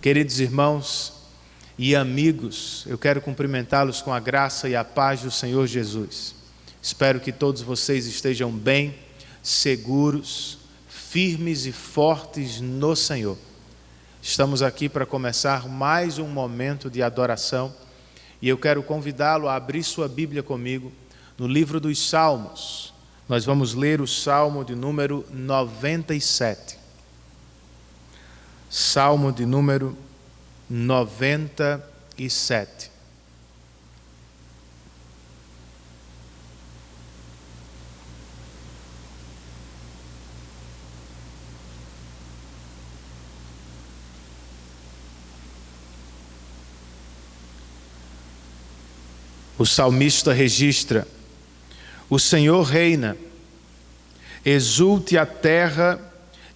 Queridos irmãos e amigos, eu quero cumprimentá-los com a graça e a paz do Senhor Jesus. Espero que todos vocês estejam bem, seguros, firmes e fortes no Senhor. Estamos aqui para começar mais um momento de adoração e eu quero convidá-lo a abrir sua Bíblia comigo no livro dos Salmos. Nós vamos ler o Salmo de número 97. Salmo de número 97. O salmista registra: o Senhor reina, exulte a terra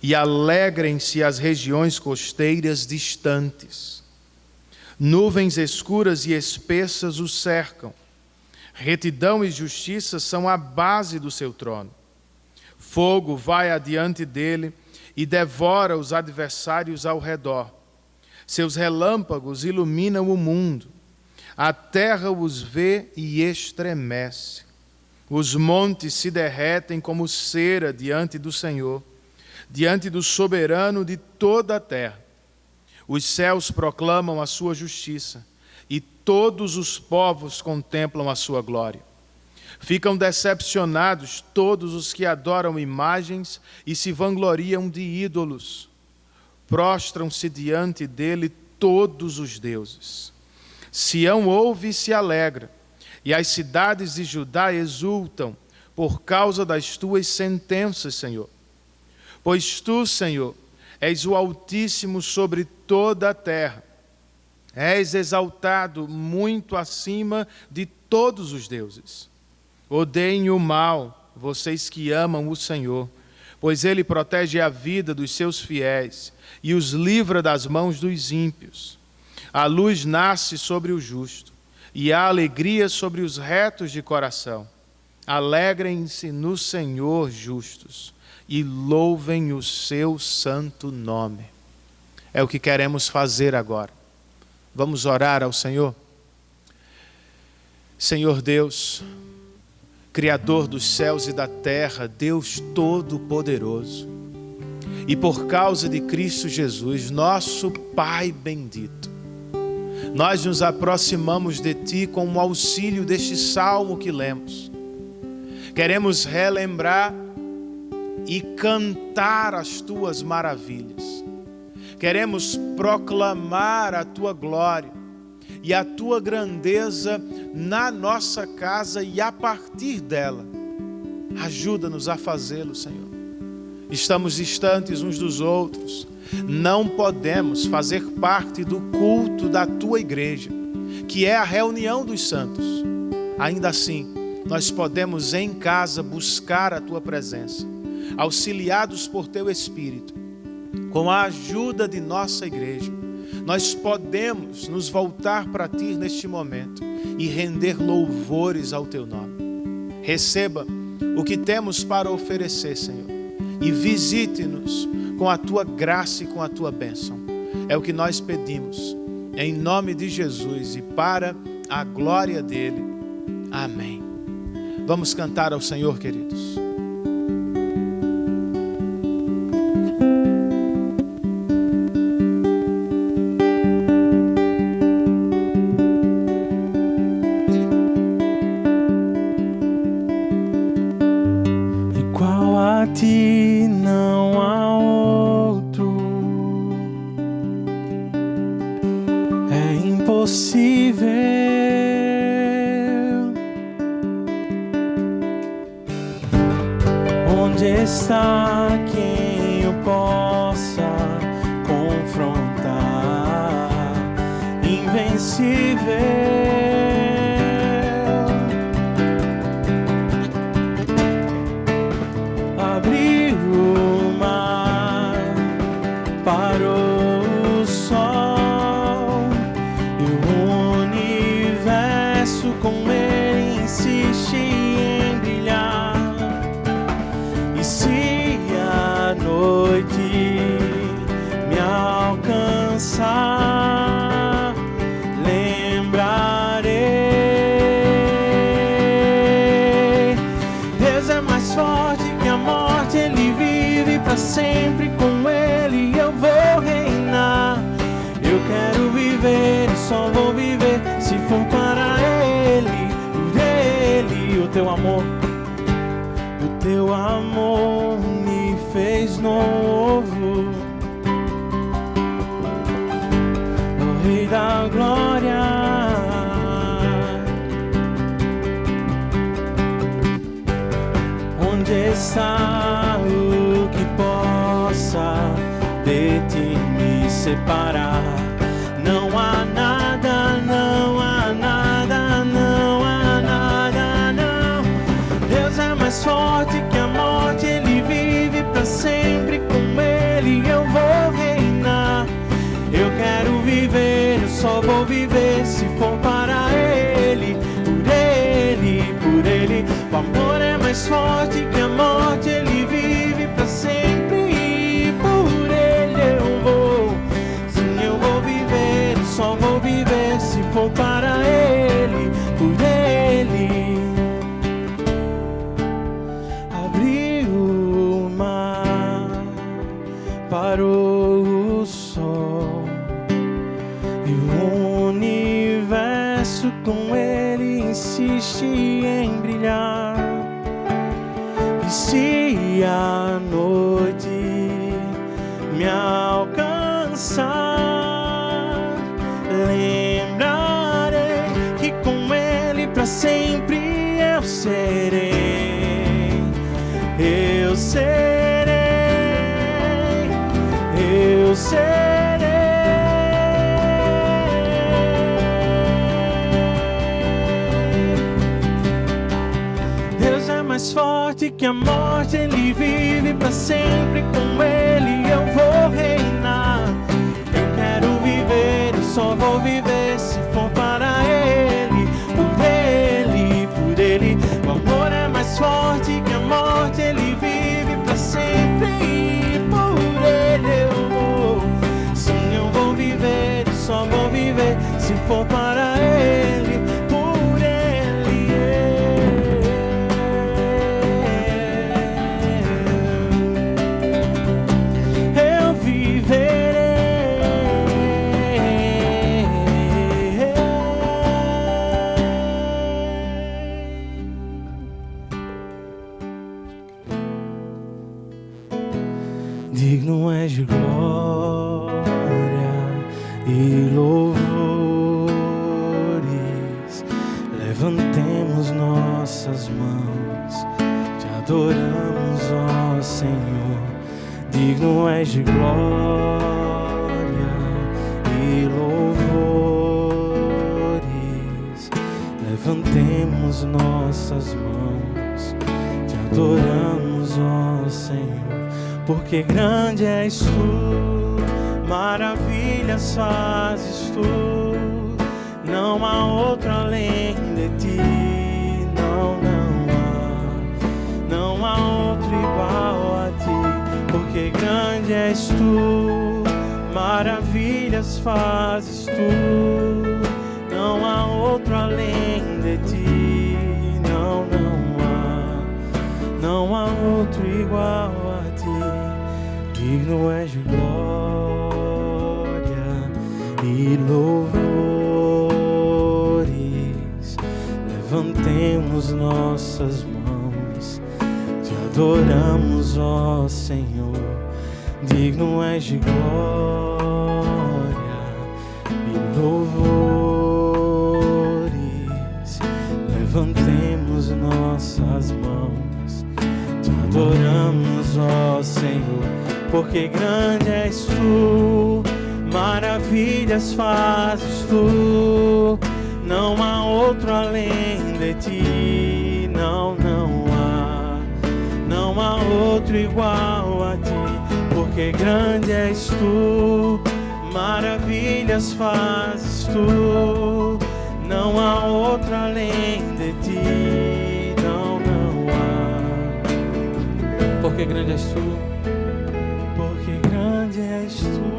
e alegrem-se as regiões costeiras distantes. Nuvens escuras e espessas o cercam. Retidão e justiça são a base do seu trono. Fogo vai adiante dele e devora os adversários ao redor. Seus relâmpagos iluminam o mundo. A terra os vê e estremece. Os montes se derretem como cera diante do Senhor, diante do soberano de toda a terra. Os céus proclamam a sua justiça e todos os povos contemplam a sua glória. Ficam decepcionados todos os que adoram imagens e se vangloriam de ídolos. Prostram-se diante dele todos os deuses. Sião ouve e se alegra, e as cidades de Judá exultam por causa das tuas sentenças, Senhor. Pois tu, Senhor, és o Altíssimo sobre toda a terra. És exaltado muito acima de todos os deuses. Odeiem o mal, vocês que amam o Senhor, pois Ele protege a vida dos seus fiéis e os livra das mãos dos ímpios. A luz nasce sobre o justo e a alegria sobre os retos de coração. Alegrem-se no Senhor justos e louvem o seu santo nome. É o que queremos fazer agora. Vamos orar ao Senhor. Senhor Deus, Criador dos céus e da terra, Deus Todo-Poderoso, e por causa de Cristo Jesus, nosso Pai bendito, nós nos aproximamos de Ti com o auxílio deste salmo que lemos. Queremos relembrar e cantar as Tuas maravilhas. Queremos proclamar a Tua glória e a Tua grandeza na nossa casa e a partir dela. Ajuda-nos a fazê-lo, Senhor. Estamos distantes uns dos outros. Não podemos fazer parte do culto da Tua igreja, que é a reunião dos santos. Ainda assim, nós podemos em casa buscar a Tua presença, auxiliados por Teu Espírito. Com a ajuda de nossa igreja, nós podemos nos voltar para Ti neste momento e render louvores ao Teu nome. Receba o que temos para oferecer, Senhor, e visite-nos com a Tua graça e com a Tua bênção. É o que nós pedimos, em nome de Jesus e para a glória dEle. Amém. Vamos cantar ao Senhor, queridos. Igual a Ti não há outro, é impossível. Onde está quem eu possa confrontar? Invencível. Abriu o mar, parou o sol e o universo com ele insiste em brilhar. E se a noite me alcançar, teu amor me fez novo, o Rei da Glória. Onde está o que possa de ti me separar? Não há nada, não há nada, não há nada, não. Deus é mais forte que a morte, Ele vive pra sempre, com Ele eu vou reinar. Eu quero viver, eu só vou viver se for para Ele, por Ele, por Ele. O amor é mais forte que a morte, Ele vive pra sempre e por Ele eu vou. Sim, eu vou viver, eu só vou viver se for para Ele, por Ele. Abriu o mar, parou o sol e o universo com Ele insiste em brilhar. E se a noite me alcançar, lembrarei que com Ele pra sempre eu serei. Eu serei, eu serei. Deus é mais forte que a morte, Ele vive pra sempre, com Ele eu vou reinar. Eu quero viver, eu só vou viver se for para Ele, por Ele, por Ele. O amor é mais forte que a morte, Ele vive pra sempre e por Ele eu vou. Sim, eu vou viver, eu só vou viver se for para Ele, por Ele. Eu viverei. Digno és de glória e louvores. Levantemos nossas mãos, te adoramos, ó Senhor. Digno és de glória e louvores. Levantemos nossas mãos, te adoramos, ó Senhor. Porque grande és tu, maravilhas fazes tu, não há outro além de ti, não há outro igual a ti. Porque grande és tu, maravilhas fazes tu, não há outro além de ti, não há outro igual a ti. Digno és de glória e louvores. Levantemos nossas mãos, te adoramos, ó Senhor. Digno és de glória e louvores. Levantemos nossas mãos, te adoramos, ó Senhor. Porque grande és tu, maravilhas fazes tu, não há outro além de ti, não há outro igual a ti. Porque grande és tu, maravilhas fazes tu, não há outro além de ti, não há. Porque grande és tu, porque grande és tu,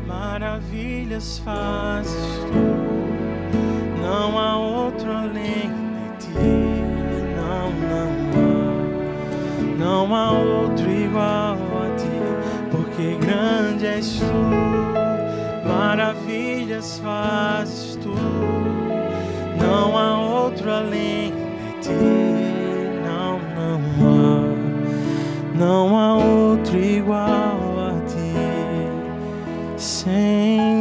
maravilhas fazes tu, não há outro além de ti, não há outro igual a ti. Porque grande és tu, maravilhas fazes tu, não há outro além de ti. não há outro igual a ti, Senhor.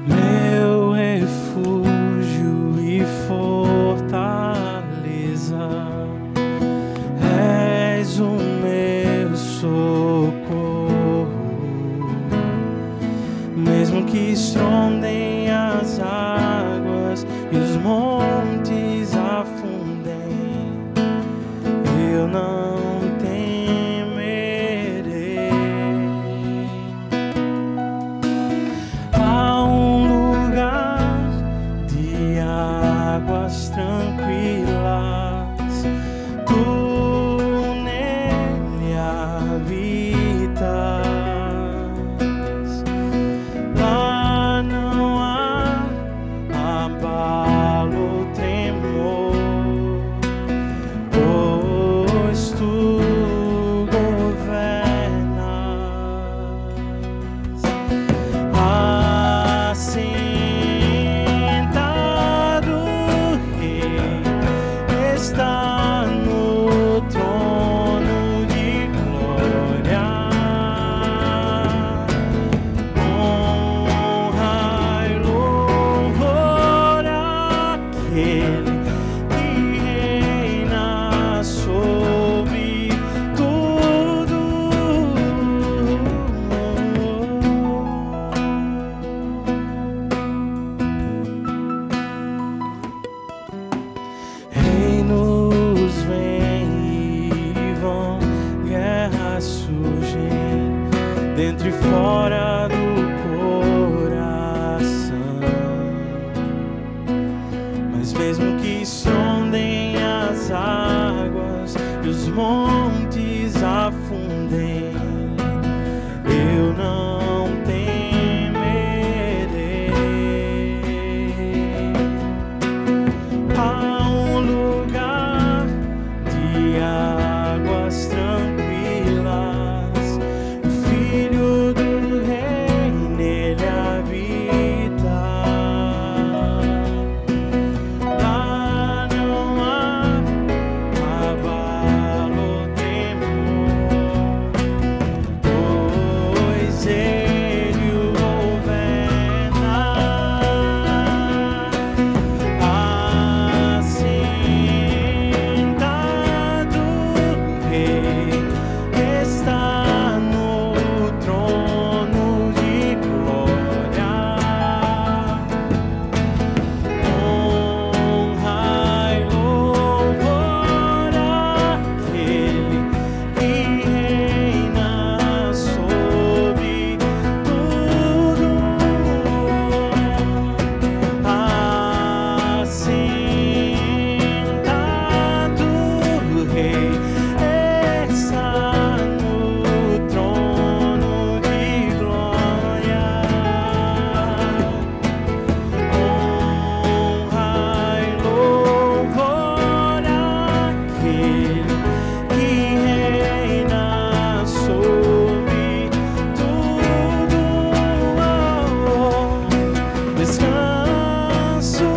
Meu refúgio e fortaleza, és o meu socorro, mesmo que estrondem as águas e os montes afundem, eu não temerei. Há um lugar de águas tranquilas, tu nele habitas. Lá não há abalo, tremor, pois tu governas. Assentado o Rei está no trono de glória. Honra e louvor àquele que reina sobre tudo. Reinos vêm e vão, guerras surgem dentro e fora do coração. Mas mesmo que sondem as águas e os montes afundem, eu não temerei. Há um lugar de águas tranquilas, o Filho do Rei nele habita. Lá não há abalo, temor, pois ele o governa. Assentado o Rei está no trono de glória. Honra e louvor àquele que reina sobre tudo. Assentado o Rei está no trono de glória. Honra e louvor àquele que reina sobre tudo. Descanso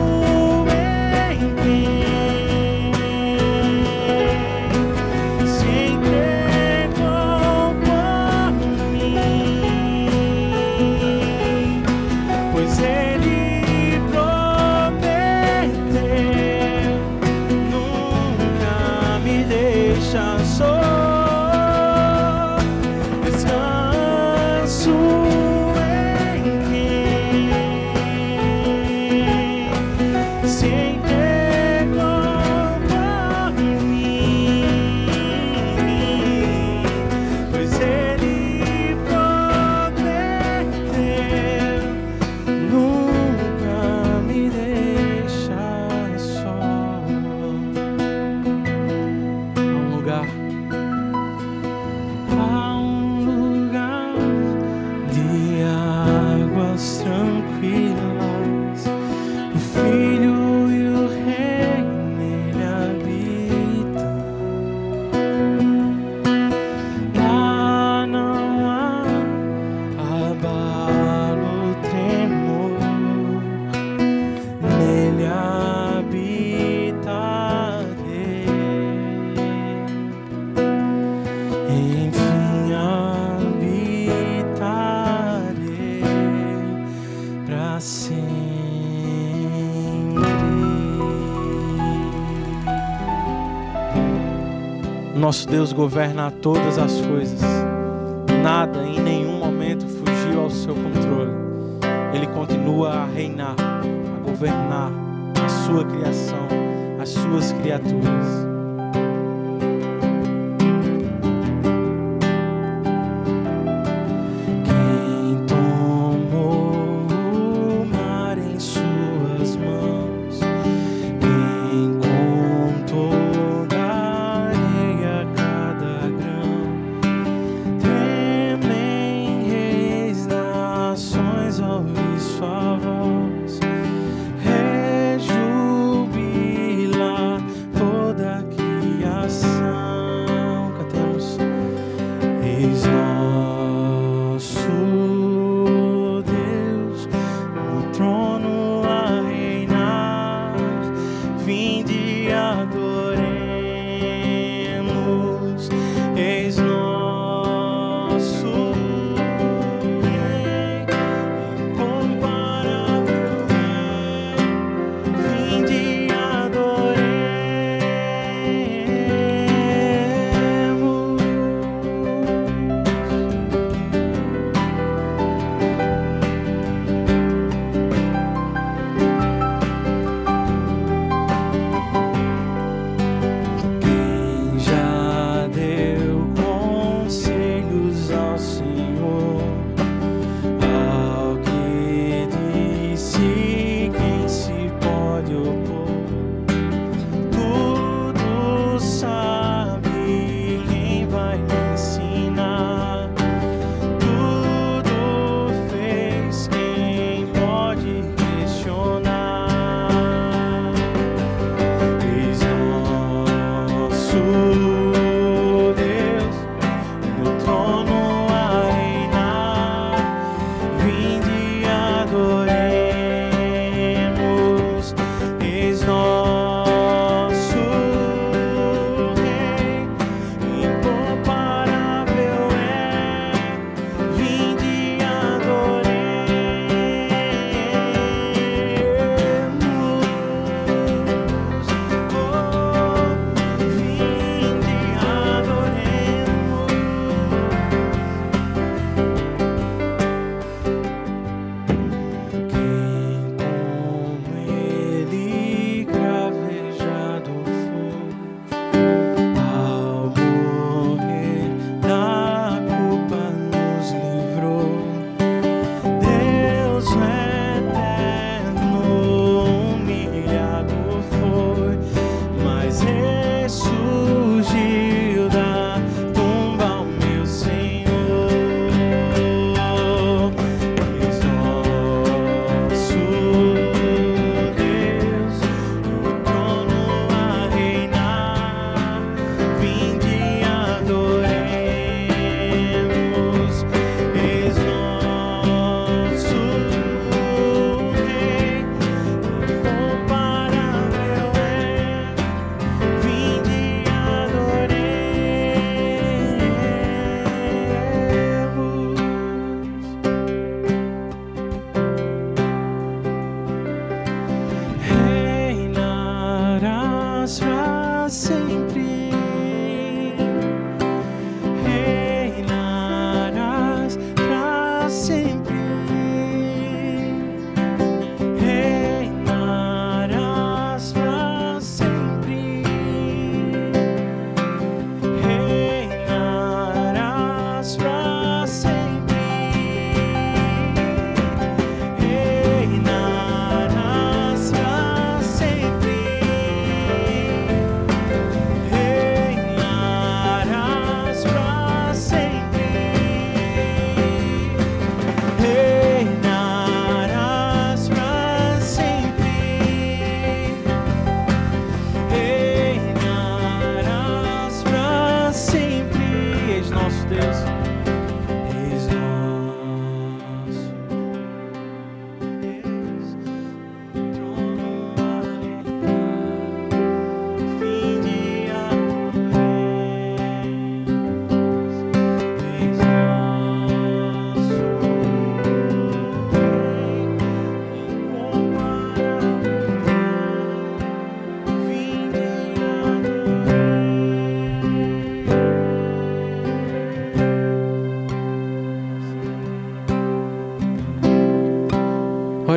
em quem se entregou por mim, pois ele prometeu nunca me deixa só. Descanso em quem se entregou por mim, pois ele prometeu nunca me deixa só. Há um lugar Nosso Deus governa todas as coisas. Nada em nenhum momento fugiu ao seu controle. Ele continua a reinar, a governar a sua criação, as suas criaturas.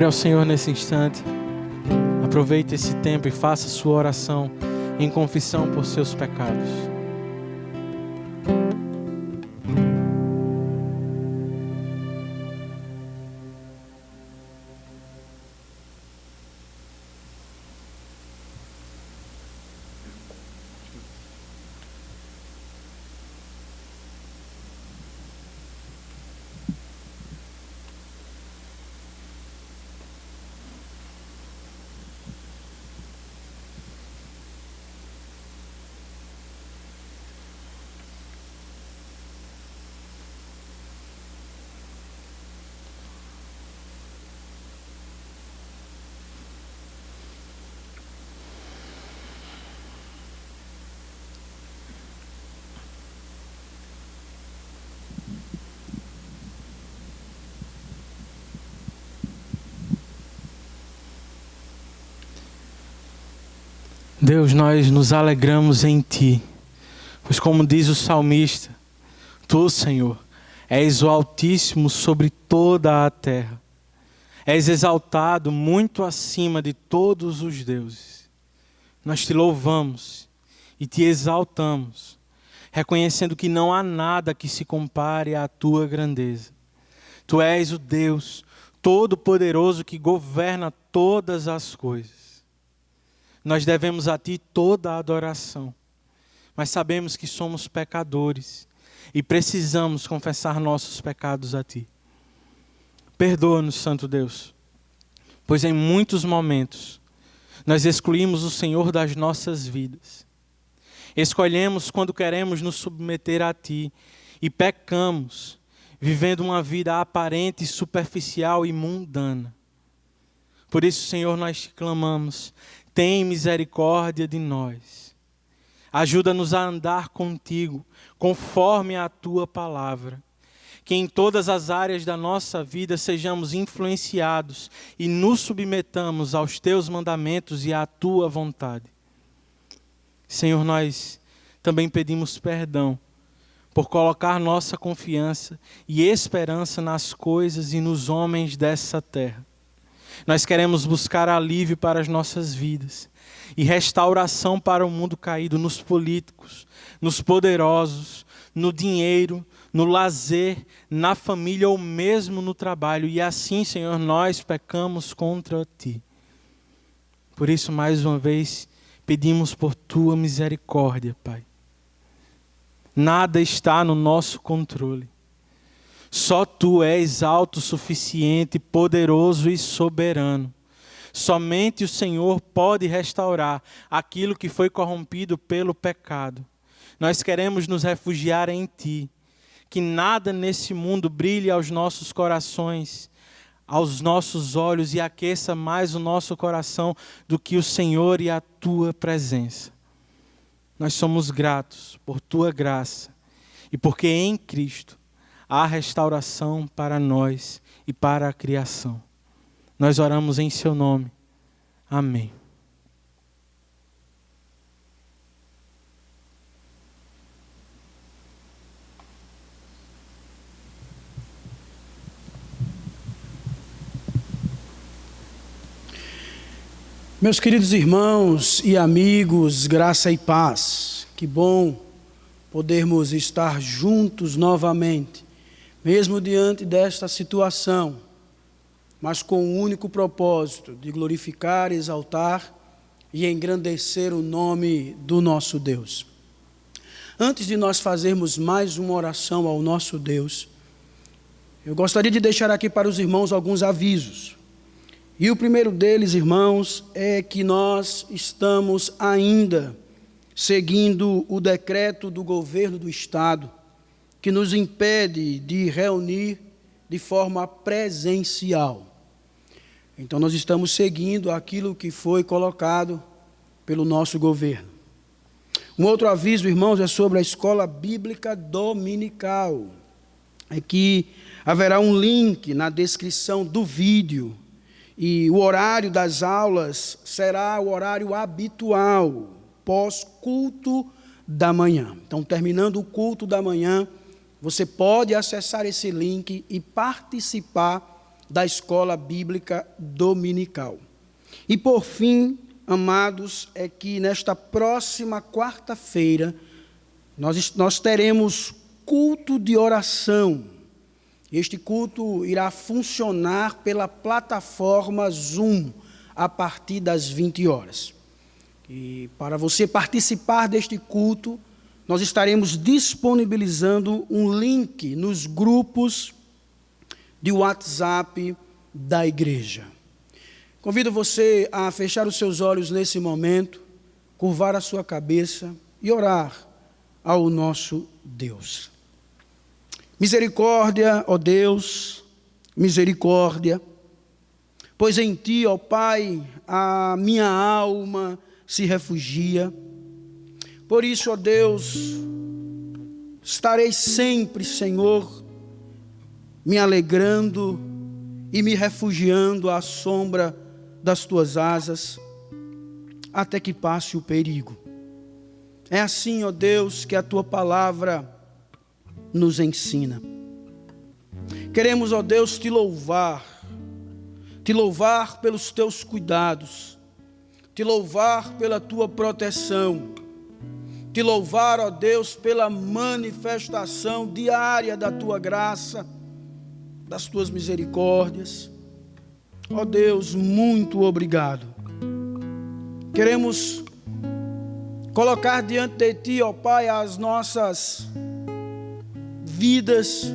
Ore ao Senhor nesse instante. Aproveite esse tempo e faça sua oração em confissão por seus pecados. Deus, nós nos alegramos em Ti, pois como diz o salmista, Tu, Senhor, és o Altíssimo sobre toda a terra. És exaltado muito acima de todos os deuses. Nós Te louvamos e Te exaltamos, reconhecendo que não há nada que se compare à Tua grandeza. Tu és o Deus Todo-Poderoso que governa todas as coisas. Nós devemos a Ti toda a adoração, mas sabemos que somos pecadores e precisamos confessar nossos pecados a Ti. Perdoa-nos, Santo Deus, pois em muitos momentos nós excluímos o Senhor das nossas vidas. Escolhemos quando queremos nos submeter a Ti e pecamos, vivendo uma vida aparente, superficial e mundana. Por isso, Senhor, nós Te clamamos, tem misericórdia de nós. Ajuda-nos a andar contigo, conforme a Tua palavra. Que em todas as áreas da nossa vida sejamos influenciados e nos submetamos aos Teus mandamentos e à Tua vontade. Senhor, nós também pedimos perdão por colocar nossa confiança e esperança nas coisas e nos homens dessa terra. Nós queremos buscar alívio para as nossas vidas e restauração para o mundo caído, nos políticos, nos poderosos, no dinheiro, no lazer, na família ou mesmo no trabalho. E assim, Senhor, nós pecamos contra Ti. Por isso, mais uma vez, pedimos por Tua misericórdia, Pai. Nada está no nosso controle. Só Tu és autossuficiente, poderoso e soberano. Somente o Senhor pode restaurar aquilo que foi corrompido pelo pecado. Nós queremos nos refugiar em Ti. Que nada nesse mundo brilhe aos nossos corações, aos nossos olhos e aqueça mais o nosso coração do que o Senhor e a Tua presença. Nós somos gratos por Tua graça e porque em Cristo há restauração para nós e para a criação. Nós oramos em Seu nome. Amém. Meus queridos irmãos e amigos, graça e paz. Que bom podermos estar juntos novamente, mesmo diante desta situação, mas com o único propósito de glorificar, exaltar e engrandecer o nome do nosso Deus. Antes de nós fazermos mais uma oração ao nosso Deus, eu gostaria de deixar aqui para os irmãos alguns avisos. E o primeiro deles, irmãos, é que nós estamos ainda seguindo o decreto do governo do Estado, que nos impede de reunir de forma presencial. Então nós estamos seguindo aquilo que foi colocado pelo nosso governo. Um outro aviso, irmãos, é sobre a escola bíblica dominical. É que haverá um link na descrição do vídeo. E o horário das aulas será o horário habitual, pós-culto da manhã. Então, terminando o culto da manhã, você pode acessar esse link e participar da escola bíblica dominical. E por fim, amados, é que nesta próxima quarta-feira nós teremos culto de oração. Este culto irá funcionar pela plataforma Zoom a partir das 20 horas. E para você participar deste culto, nós estaremos disponibilizando um link nos grupos de WhatsApp da igreja. Convido você a fechar os seus olhos nesse momento, curvar a sua cabeça e orar ao nosso Deus. Misericórdia, ó Deus, misericórdia, pois em Ti, ó Pai, a minha alma se refugia. Por isso, ó Deus, estarei sempre, Senhor, me alegrando e me refugiando à sombra das Tuas asas, até que passe o perigo. É assim, ó Deus, que a Tua palavra nos ensina. Queremos, ó Deus, Te louvar pelos Teus cuidados, Te louvar pela Tua proteção, Te louvar, ó Deus, pela manifestação diária da Tua graça, das Tuas misericórdias. Ó Deus, muito obrigado. Queremos colocar diante de Ti, ó Pai, as nossas vidas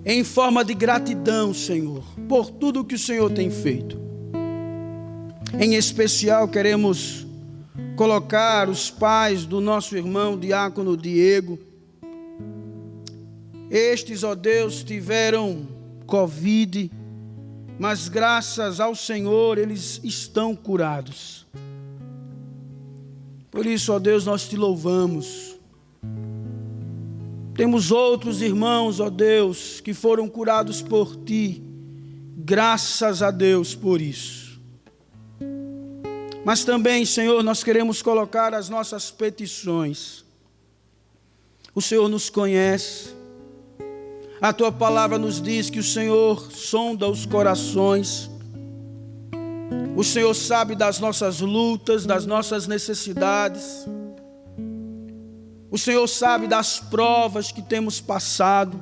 em forma de gratidão, Senhor, por tudo que o Senhor tem feito. Em especial, queremos colocar os pais do nosso irmão diácono Diego. Estes, ó Deus, tiveram Covid, mas graças ao Senhor eles estão curados. Por isso, ó Deus, nós Te louvamos. Temos outros irmãos, ó Deus, que foram curados por Ti, graças a Deus por isso. Mas também, Senhor, nós queremos colocar as nossas petições. O Senhor nos conhece. A Tua palavra nos diz que o Senhor sonda os corações. O Senhor sabe das nossas lutas, das nossas necessidades. O Senhor sabe das provas que temos passado.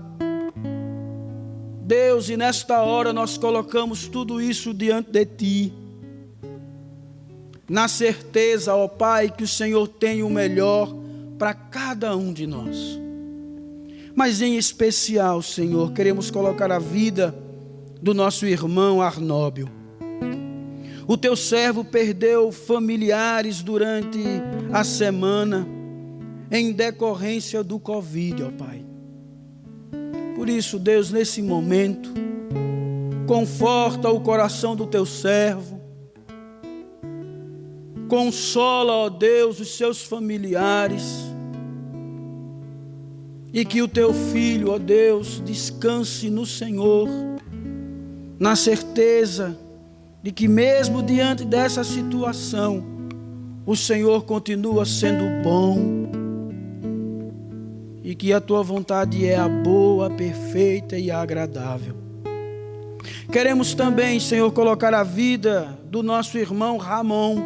Deus, e nesta hora nós colocamos tudo isso diante de Ti, na certeza, ó Pai, que o Senhor tem o melhor para cada um de nós. Mas em especial, Senhor, queremos colocar a vida do nosso irmão Arnóbio. O Teu servo perdeu familiares durante a semana, em decorrência do Covid, ó Pai. Por isso, Deus, nesse momento, conforta o coração do Teu servo, consola, ó Deus, os seus familiares, e que o Teu filho, ó Deus, descanse no Senhor, na certeza de que mesmo diante dessa situação, o Senhor continua sendo bom, e que a Tua vontade é a boa, perfeita e agradável. Queremos também, Senhor, colocar a vida do nosso irmão Ramon.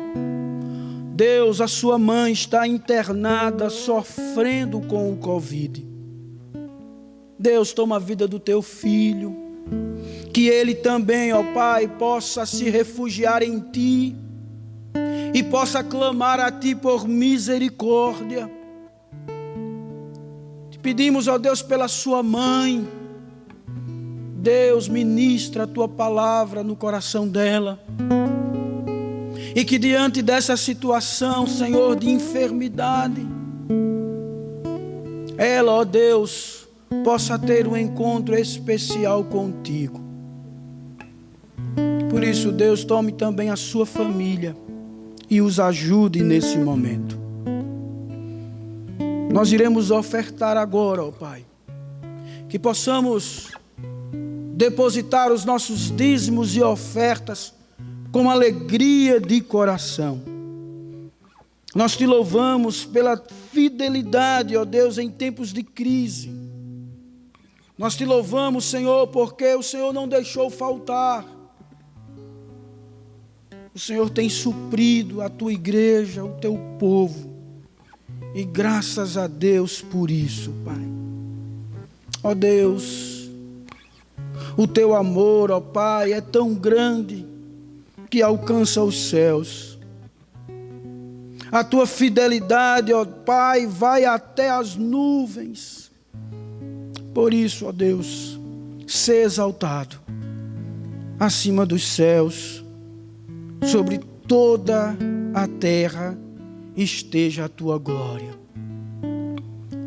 Deus, a sua mãe está internada, sofrendo com o Covid. Deus, toma a vida do Teu filho, que ele também, ó Pai, possa se refugiar em Ti e possa clamar a Ti por misericórdia. Te pedimos, ó Deus, pela sua mãe. Deus, ministra a Tua palavra no coração dela. E que diante dessa situação, Senhor, de enfermidade, ela, ó Deus, possa ter um encontro especial contigo. Por isso, Deus, tome também a sua família e os ajude nesse momento. Nós iremos ofertar agora, ó Pai, que possamos depositar os nossos dízimos e ofertas com alegria de coração. Nós Te louvamos pela fidelidade, ó Deus, em tempos de crise. Nós te louvamos, Senhor, porque o Senhor não deixou faltar. O Senhor tem suprido a tua igreja, o teu povo. E graças a Deus por isso, Pai. Ó Deus, o teu amor, ó Pai, é tão grande que alcança os céus. A tua fidelidade, ó Pai, vai até as nuvens. Por isso, ó Deus, sê exaltado acima dos céus, sobre toda a terra esteja a tua glória.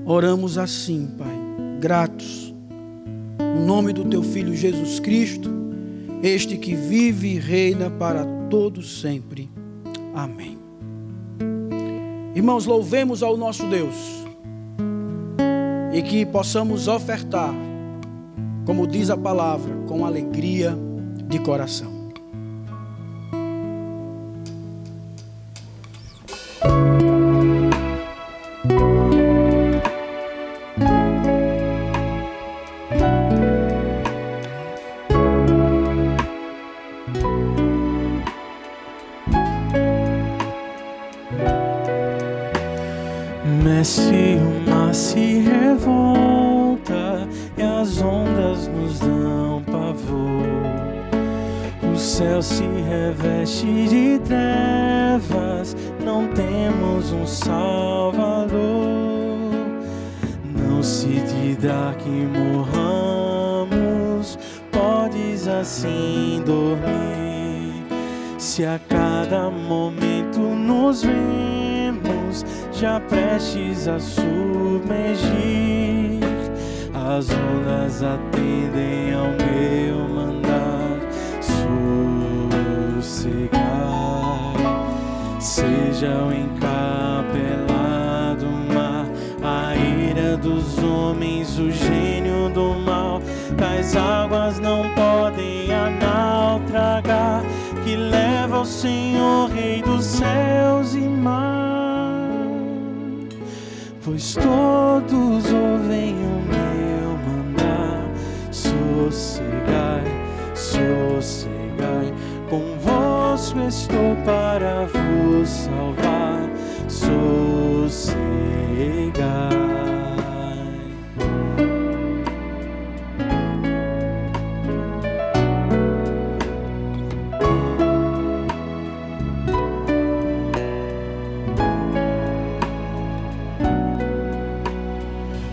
Oramos assim, Pai, gratos, no nome do teu Filho Jesus Cristo, este que vive e reina para todos sempre. Amém. Irmãos, louvemos ao nosso Deus e que possamos ofertar, como diz a palavra, com alegria de coração. Mestre, o mar se revolta e as ondas nos dão pavor. O céu se reveste de trevas, não temos um Salvador. Não se te dá que morramos, podes assim dormir. Se a cada momento nos vemos já prestes a submergir, as ondas atendem ao meu mandar. Sossegai, seja o encapelado mar, a ira dos homens, o gênio do mal. Tais águas não podem a nau tragar, que leva ao Senhor, Rei dos céus e mar. Pois todos ouvem o meu mandar. Sossegai, sossegai, convosco estou para vos salvar. Sossegai.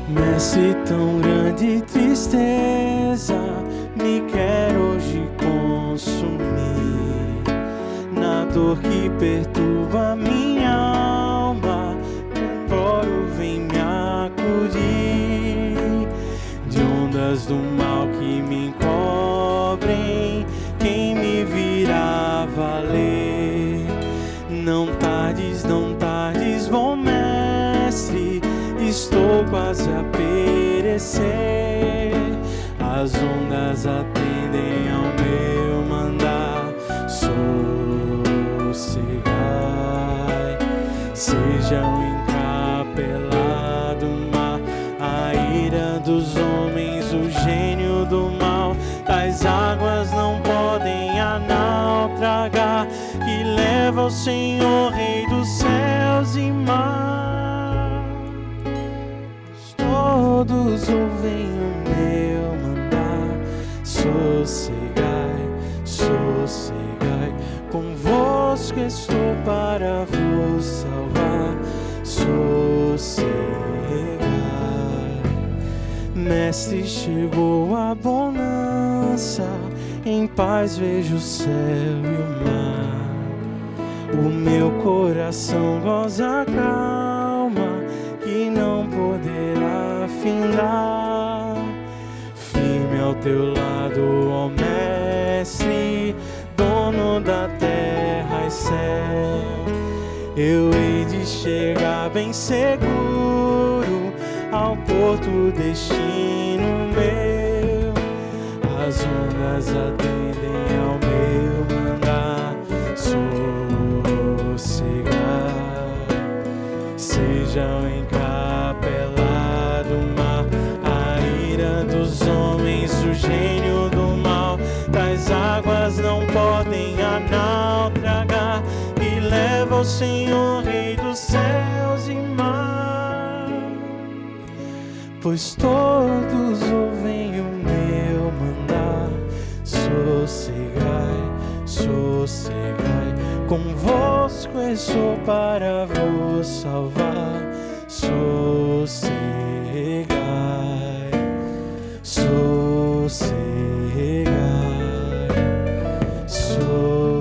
Mestre, tão grande tristeza me quer hoje consumir. Na dor que perturba minha alma, o coro vem me acudir. De ondas do mal que me encobrem, quem me virá valer? Não tardes, bom mestre, estou quase a perecer. As ondas atendem ao meu mandar. Sossegai, seja o encapelado mar, a ira dos homens, o gênio do mal. Tais águas não podem a nau tragar, que leva ao Senhor, Rei dos céus e mar. Todos ouvem o meu mandar. Sossegai, sossegai, convosco estou para vos salvar. Sossegai. Mestre, chegou a bonança, em paz vejo o céu e o mar. O meu coração goza a calma, que não poderá findar. Firme ao teu lado, ó Mestre, dono da terra e céu, eu hei de chegar bem seguro ao porto destino meu. As ondas atendem ao meu mandar. Sossegai, seja o encapelado mar, a ira dos homens, gênio do mal, tais águas não podem a nau tragar. E leva o Senhor, Rei dos céus e mar, pois todos ouvem o meu mandar. Sossegai, sossegai, convosco estou para vos salvar. Sossegai, sossegai, sossegai.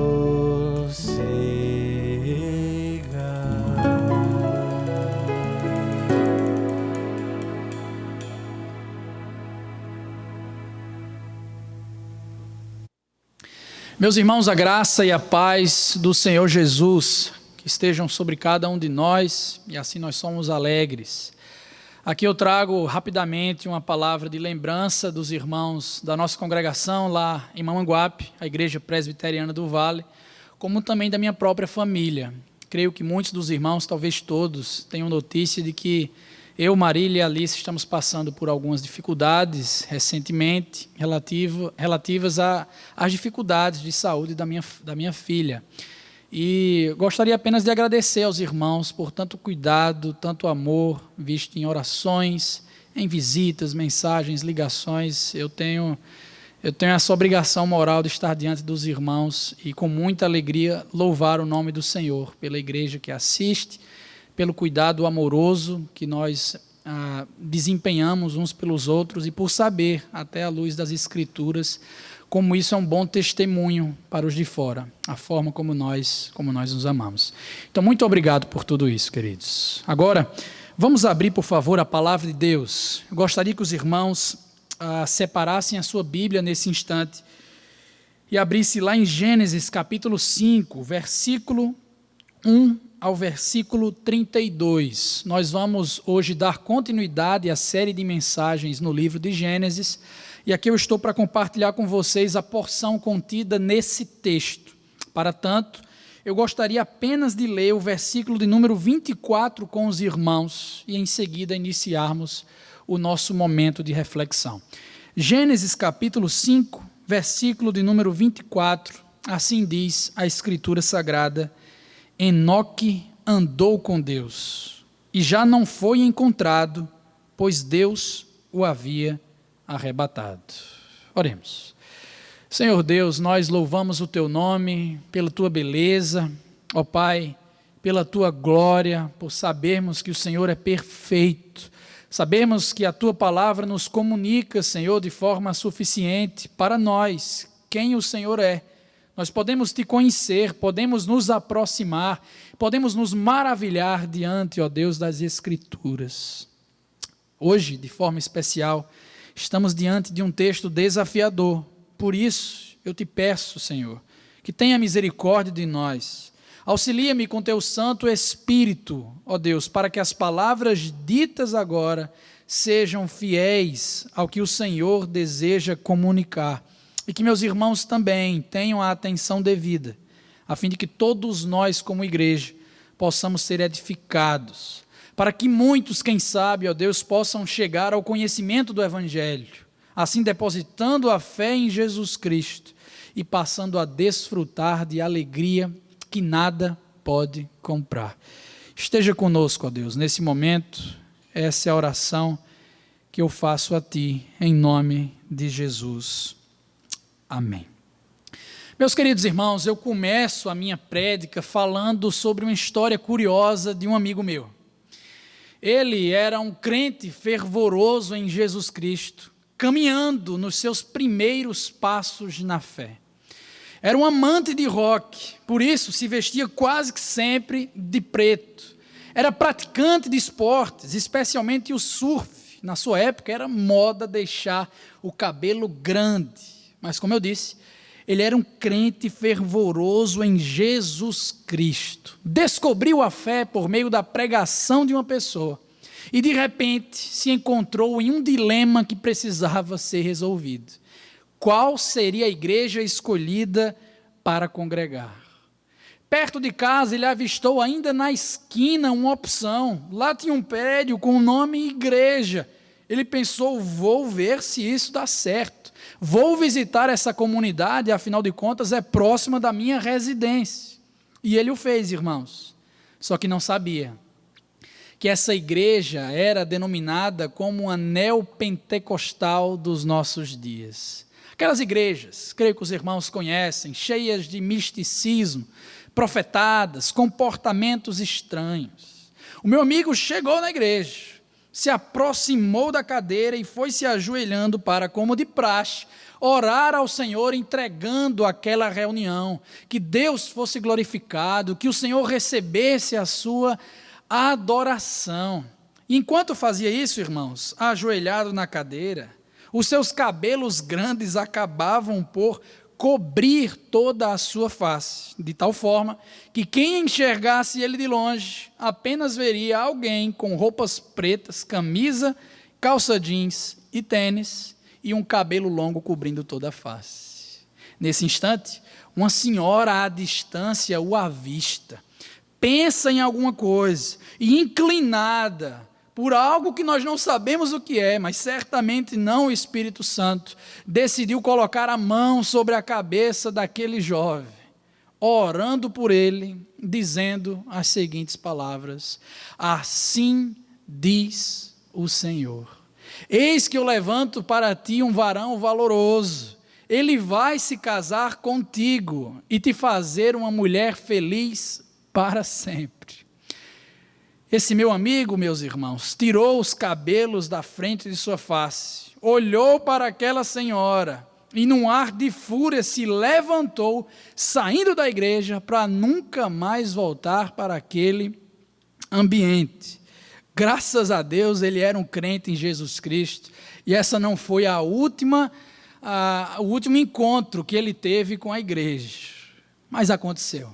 Meus irmãos, a graça e a paz do Senhor Jesus que estejam sobre cada um de nós, e assim nós somos alegres. Aqui eu trago rapidamente uma palavra de lembrança dos irmãos da nossa congregação lá em Mamanguape, a Igreja Presbiteriana do Vale, como também da minha própria família. Creio que muitos dos irmãos, talvez todos, tenham notícia de que eu, Marília e Alice estamos passando por algumas dificuldades recentemente relativas às dificuldades de saúde da minha filha. E gostaria apenas de agradecer aos irmãos por tanto cuidado, tanto amor, visto em orações, em visitas, mensagens, ligações. Eu tenho essa obrigação moral de estar diante dos irmãos e com muita alegria louvar o nome do Senhor, pela igreja que assiste, pelo cuidado amoroso que nós desempenhamos uns pelos outros e por saber, até à luz das Escrituras, como isso é um bom testemunho para os de fora, a forma como nós nos amamos. Então, muito obrigado por tudo isso, queridos. Agora, vamos abrir, por favor, a palavra de Deus. Eu gostaria que os irmãos separassem a sua Bíblia nesse instante e abrissem lá em Gênesis, capítulo 5, versículo 1 ao versículo 32. Nós vamos hoje dar continuidade à série de mensagens no livro de Gênesis, e aqui eu estou para compartilhar com vocês a porção contida nesse texto. Para tanto, eu gostaria apenas de ler o versículo de número 24 com os irmãos e em seguida iniciarmos o nosso momento de reflexão. Gênesis capítulo 5, versículo de número 24, assim diz a Escritura Sagrada: Enoque andou com Deus e já não foi encontrado, pois Deus o havia arrebatado. Oremos. Senhor Deus, nós louvamos o Teu nome pela Tua beleza, ó Pai, pela Tua glória, por sabermos que o Senhor é perfeito, sabemos que a Tua palavra nos comunica, Senhor, de forma suficiente para nós, quem o Senhor é. Nós podemos Te conhecer, podemos nos aproximar, podemos nos maravilhar diante, ó Deus, das Escrituras. Hoje, de forma especial, estamos diante de um texto desafiador. Por isso, eu Te peço, Senhor, que tenha misericórdia de nós. Auxilia-me com Teu Santo Espírito, ó Deus, para que as palavras ditas agora sejam fiéis ao que o Senhor deseja comunicar. E que meus irmãos também tenham a atenção devida, a fim de que todos nós, como igreja, possamos ser edificados, para que muitos, quem sabe, ó Deus, possam chegar ao conhecimento do Evangelho, assim depositando a fé em Jesus Cristo e passando a desfrutar de alegria que nada pode comprar. Esteja conosco, ó Deus, nesse momento. Essa é a oração que eu faço a Ti, em nome de Jesus. Amém. Meus queridos irmãos, eu começo a minha prédica falando sobre uma história curiosa de um amigo meu. Ele era um crente fervoroso em Jesus Cristo, caminhando nos seus primeiros passos na fé. Era um amante de rock, por isso se vestia quase que sempre de preto. Era praticante de esportes, especialmente o surf. Na sua época era moda deixar o cabelo grande. Mas como eu disse, ele era um crente fervoroso em Jesus Cristo. Descobriu a fé por meio da pregação de uma pessoa. E de repente se encontrou em um dilema que precisava ser resolvido. Qual seria a igreja escolhida para congregar? Perto de casa ele avistou ainda na esquina uma opção. Lá tinha um prédio com o nome igreja. Ele pensou, vou ver se isso dá certo. Vou visitar essa comunidade, afinal de contas é próxima da minha residência. E ele o fez, irmãos. Só que não sabia que essa igreja era denominada como a neopentecostal dos nossos dias. Aquelas igrejas, creio que os irmãos conhecem, cheias de misticismo, profetadas, comportamentos estranhos. O meu amigo chegou na igreja, se aproximou da cadeira e foi se ajoelhando para, como de praxe, orar ao Senhor, entregando aquela reunião, que Deus fosse glorificado, que o Senhor recebesse a sua adoração. Enquanto fazia isso, irmãos, ajoelhado na cadeira, os seus cabelos grandes acabavam por cobrir toda a sua face, de tal forma que quem enxergasse ele de longe apenas veria alguém com roupas pretas, camisa, calça jeans e tênis e um cabelo longo cobrindo toda a face. Nesse instante, uma senhora à distância o avista, pensa em alguma coisa e, inclinada por algo que nós não sabemos o que é, mas certamente não o Espírito Santo, decidiu colocar a mão sobre a cabeça daquele jovem, orando por ele, dizendo as seguintes palavras: assim diz o Senhor, eis que eu levanto para ti um varão valoroso, ele vai se casar contigo e te fazer uma mulher feliz para sempre. Esse meu amigo, meus irmãos, tirou os cabelos da frente de sua face, olhou para aquela senhora e num ar de fúria se levantou, saindo da igreja para nunca mais voltar para aquele ambiente. Graças a Deus ele era um crente em Jesus Cristo e essa não foi o último encontro que ele teve com a igreja, mas aconteceu.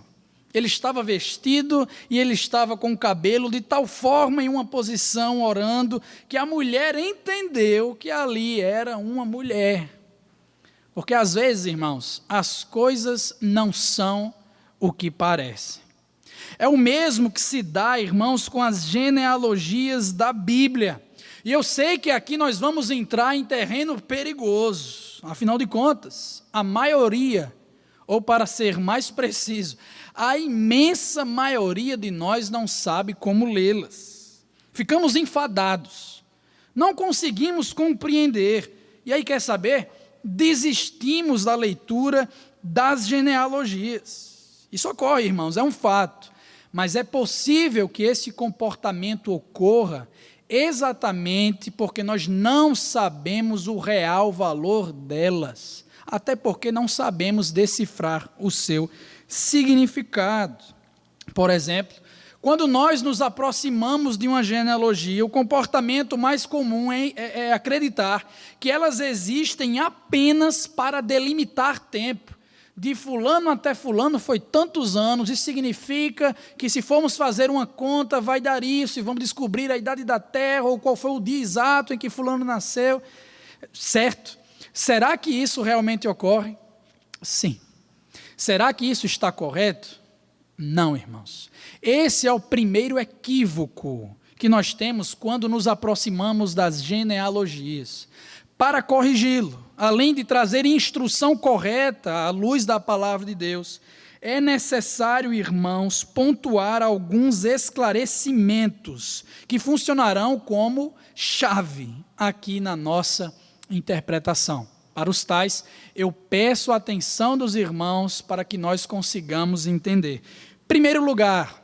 Ele estava vestido e ele estava com o cabelo de tal forma em uma posição orando que a mulher entendeu que ali era uma mulher. Porque às vezes, irmãos, as coisas não são o que parecem. É o mesmo que se dá, irmãos, com as genealogias da Bíblia. E eu sei que aqui nós vamos entrar em terreno perigoso. Afinal de contas, a maioria, ou para ser mais preciso, a imensa maioria de nós não sabe como lê-las. Ficamos enfadados, não conseguimos compreender. E aí, quer saber? Desistimos da leitura das genealogias. Isso ocorre, irmãos, é um fato. Mas é possível que esse comportamento ocorra exatamente porque nós não sabemos o real valor delas, até porque não sabemos decifrar o seu significado. Por exemplo, quando nós nos aproximamos de uma genealogia, o comportamento mais comum é acreditar que elas existem apenas para delimitar tempo. De fulano até fulano foi tantos anos, isso significa que se formos fazer uma conta vai dar isso, e vamos descobrir a idade da terra, ou qual foi o dia exato em que fulano nasceu. Certo? Será que isso realmente ocorre? Sim. Será que isso está correto? Não, irmãos. Esse é o primeiro equívoco que nós temos quando nos aproximamos das genealogias. Para corrigi-lo, além de trazer instrução correta à luz da palavra de Deus, é necessário, irmãos, pontuar alguns esclarecimentos que funcionarão como chave aqui na nossa interpretação. Para os tais, eu peço a atenção dos irmãos para que nós consigamos entender. Em primeiro lugar,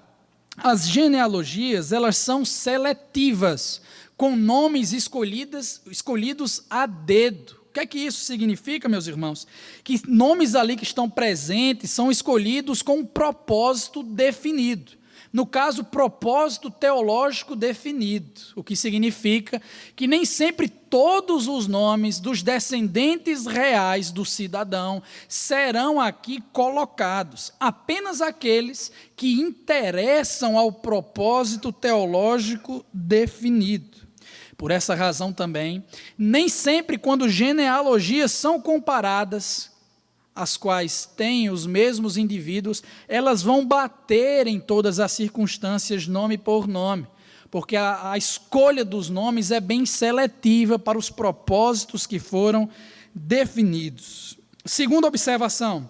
as genealogias, elas são seletivas, com nomes escolhidos a dedo. O que é que isso significa, meus irmãos? Que nomes ali que estão presentes são escolhidos com um propósito definido. No caso, propósito teológico definido, o que significa que nem sempre todos os nomes dos descendentes reais do cidadão serão aqui colocados, apenas aqueles que interessam ao propósito teológico definido. Por essa razão também, nem sempre quando genealogias são comparadas, as quais têm os mesmos indivíduos, elas vão bater em todas as circunstâncias nome por nome, porque a escolha dos nomes é bem seletiva para os propósitos que foram definidos. Segunda observação: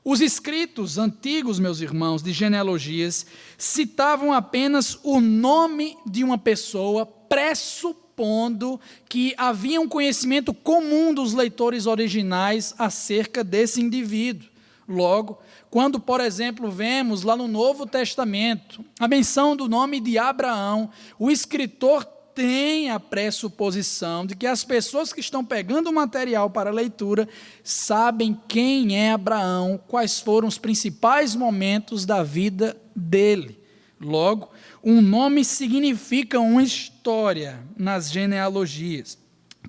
os escritos antigos, meus irmãos, de genealogias, citavam apenas o nome de uma pessoa, pressupondo que havia um conhecimento comum dos leitores originais acerca desse indivíduo. Logo, quando, por exemplo, vemos lá no Novo Testamento a menção do nome de Abraão, o escritor tem a pressuposição de que as pessoas que estão pegando o material para leitura sabem quem é Abraão, quais foram os principais momentos da vida dele. Logo, um nome significa uma história nas genealogias.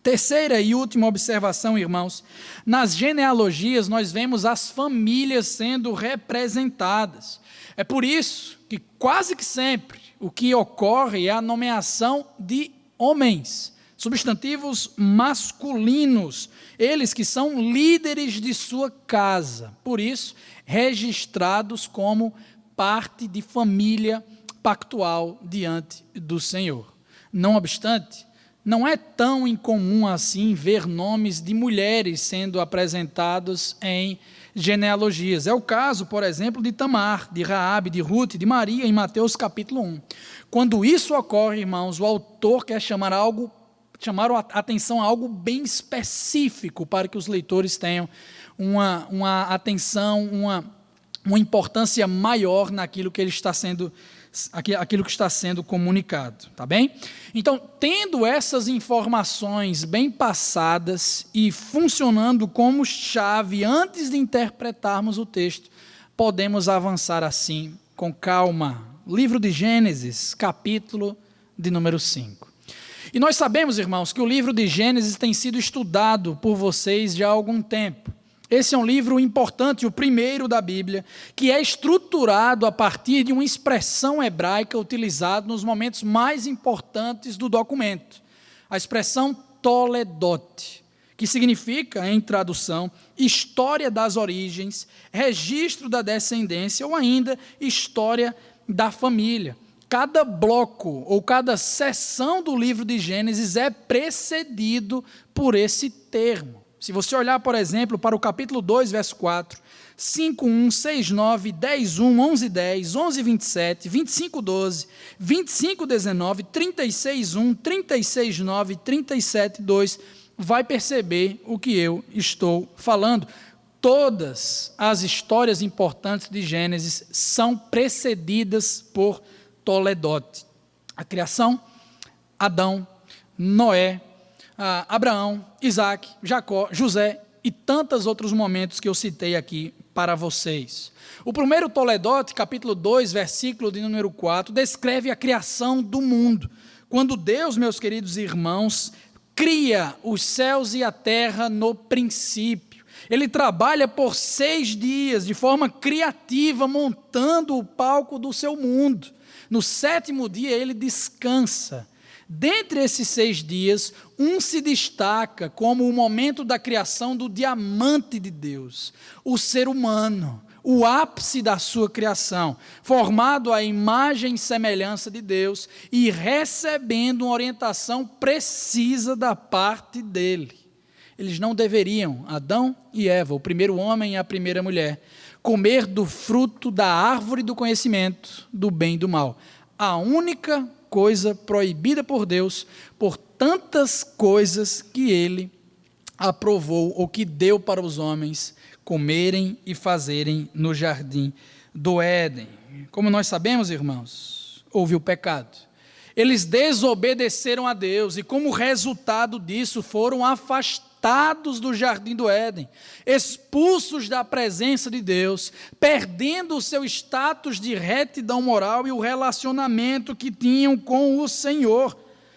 Terceira e última observação, irmãos: nas genealogias nós vemos as famílias sendo representadas. É por isso que quase que sempre o que ocorre é a nomeação de homens, substantivos masculinos, eles que são líderes de sua casa, por isso registrados como parte de família pactual diante do Senhor. Não obstante, não é tão incomum assim ver nomes de mulheres sendo apresentados em genealogias. É o caso, por exemplo, de Tamar, de Raabe, de Ruth, de Maria, em Mateus capítulo 1. Quando isso ocorre, irmãos, o autor quer chamar a atenção a algo bem específico para que os leitores tenham uma atenção, uma importância maior naquilo que ele está sendo aquilo que está sendo comunicado, tá bem? Então, tendo essas informações bem passadas e funcionando como chave antes de interpretarmos o texto, podemos avançar assim, com calma. Livro de Gênesis, capítulo de número 5. E nós sabemos, irmãos, que o livro de Gênesis tem sido estudado por vocês já há algum tempo. Esse é um livro importante, o primeiro da Bíblia, que é estruturado a partir de uma expressão hebraica utilizada nos momentos mais importantes do documento. A expressão Toledot, que significa, em tradução, história das origens, registro da descendência ou ainda história da família. Cada bloco ou cada seção do livro de Gênesis é precedido por esse termo. Se você olhar, por exemplo, para o capítulo 2, verso 4, 5:1, 6:9, 10:1, 11:10, 11:27, 25:12, 25:19, 36:1, 36:9, 37:2, vai perceber o que eu estou falando. Todas as histórias importantes de Gênesis são precedidas por Toledot. A criação, Adão, Noé, Abraão, Isaac, Jacó, José e tantos outros momentos que eu citei aqui para vocês. O primeiro Toledot, capítulo 2, versículo de número 4, descreve a criação do mundo. Quando Deus, meus queridos irmãos, cria os céus e a terra no princípio. Ele trabalha por 6 dias de forma criativa, montando o palco do seu mundo. No 7º dia ele descansa. Dentre esses 6 dias, um se destaca como o momento da criação do diamante de Deus, o ser humano, o ápice da sua criação, formado à imagem e semelhança de Deus e recebendo uma orientação precisa da parte dele. Eles não deveriam, Adão e Eva, o primeiro homem e a primeira mulher, comer do fruto da árvore do conhecimento do bem e do mal. A única coisa proibida por Deus, por tantas coisas que ele aprovou ou que deu para os homens comerem e fazerem no jardim do Éden. Como nós sabemos, irmãos, houve o pecado. Eles desobedeceram a Deus e, como resultado disso, foram afastados do jardim do Éden, expulsos da presença de Deus, perdendo o seu status de retidão moral e o relacionamento que tinham com o Senhor.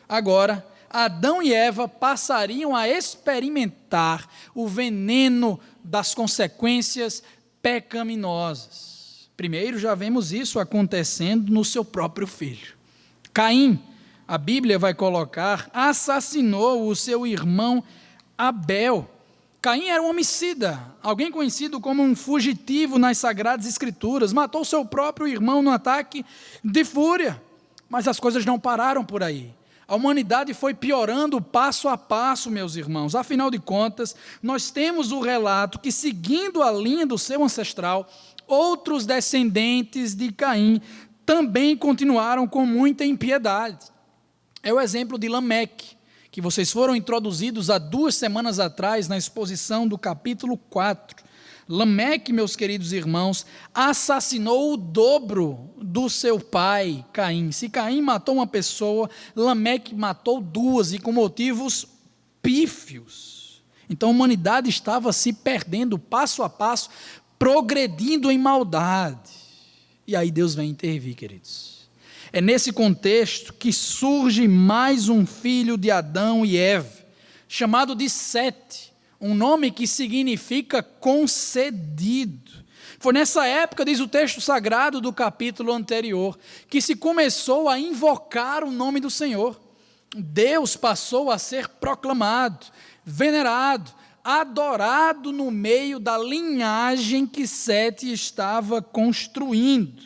Agora, Adão e Eva passariam a experimentar o veneno das consequências pecaminosas. Primeiro, já vemos isso acontecendo no seu próprio filho. Caim, a Bíblia vai colocar, assassinou o seu irmão Abel. Caim era um homicida, alguém conhecido como um fugitivo nas Sagradas Escrituras, matou seu próprio irmão no ataque de fúria. Mas as coisas não pararam por aí. A humanidade foi piorando passo a passo, meus irmãos. Afinal de contas, nós temos o relato que, seguindo a linha do seu ancestral, outros descendentes de Caim também continuaram com muita impiedade. É o exemplo de Lameque, que vocês foram introduzidos há 2 semanas atrás na exposição do capítulo 4. Lameque, meus queridos irmãos, assassinou o dobro do seu pai, Caim. Se Caim matou uma pessoa, Lameque matou 2, e com motivos pífios. Então a humanidade estava se perdendo passo a passo, progredindo em maldade. E aí Deus vem intervir, queridos. É nesse contexto que surge mais um filho de Adão e Eva, chamado de Sete, um nome que significa concedido. Foi nessa época, diz o texto sagrado do capítulo anterior, que se começou a invocar o nome do Senhor. Deus passou a ser proclamado, venerado, adorado no meio da linhagem que Sete estava construindo.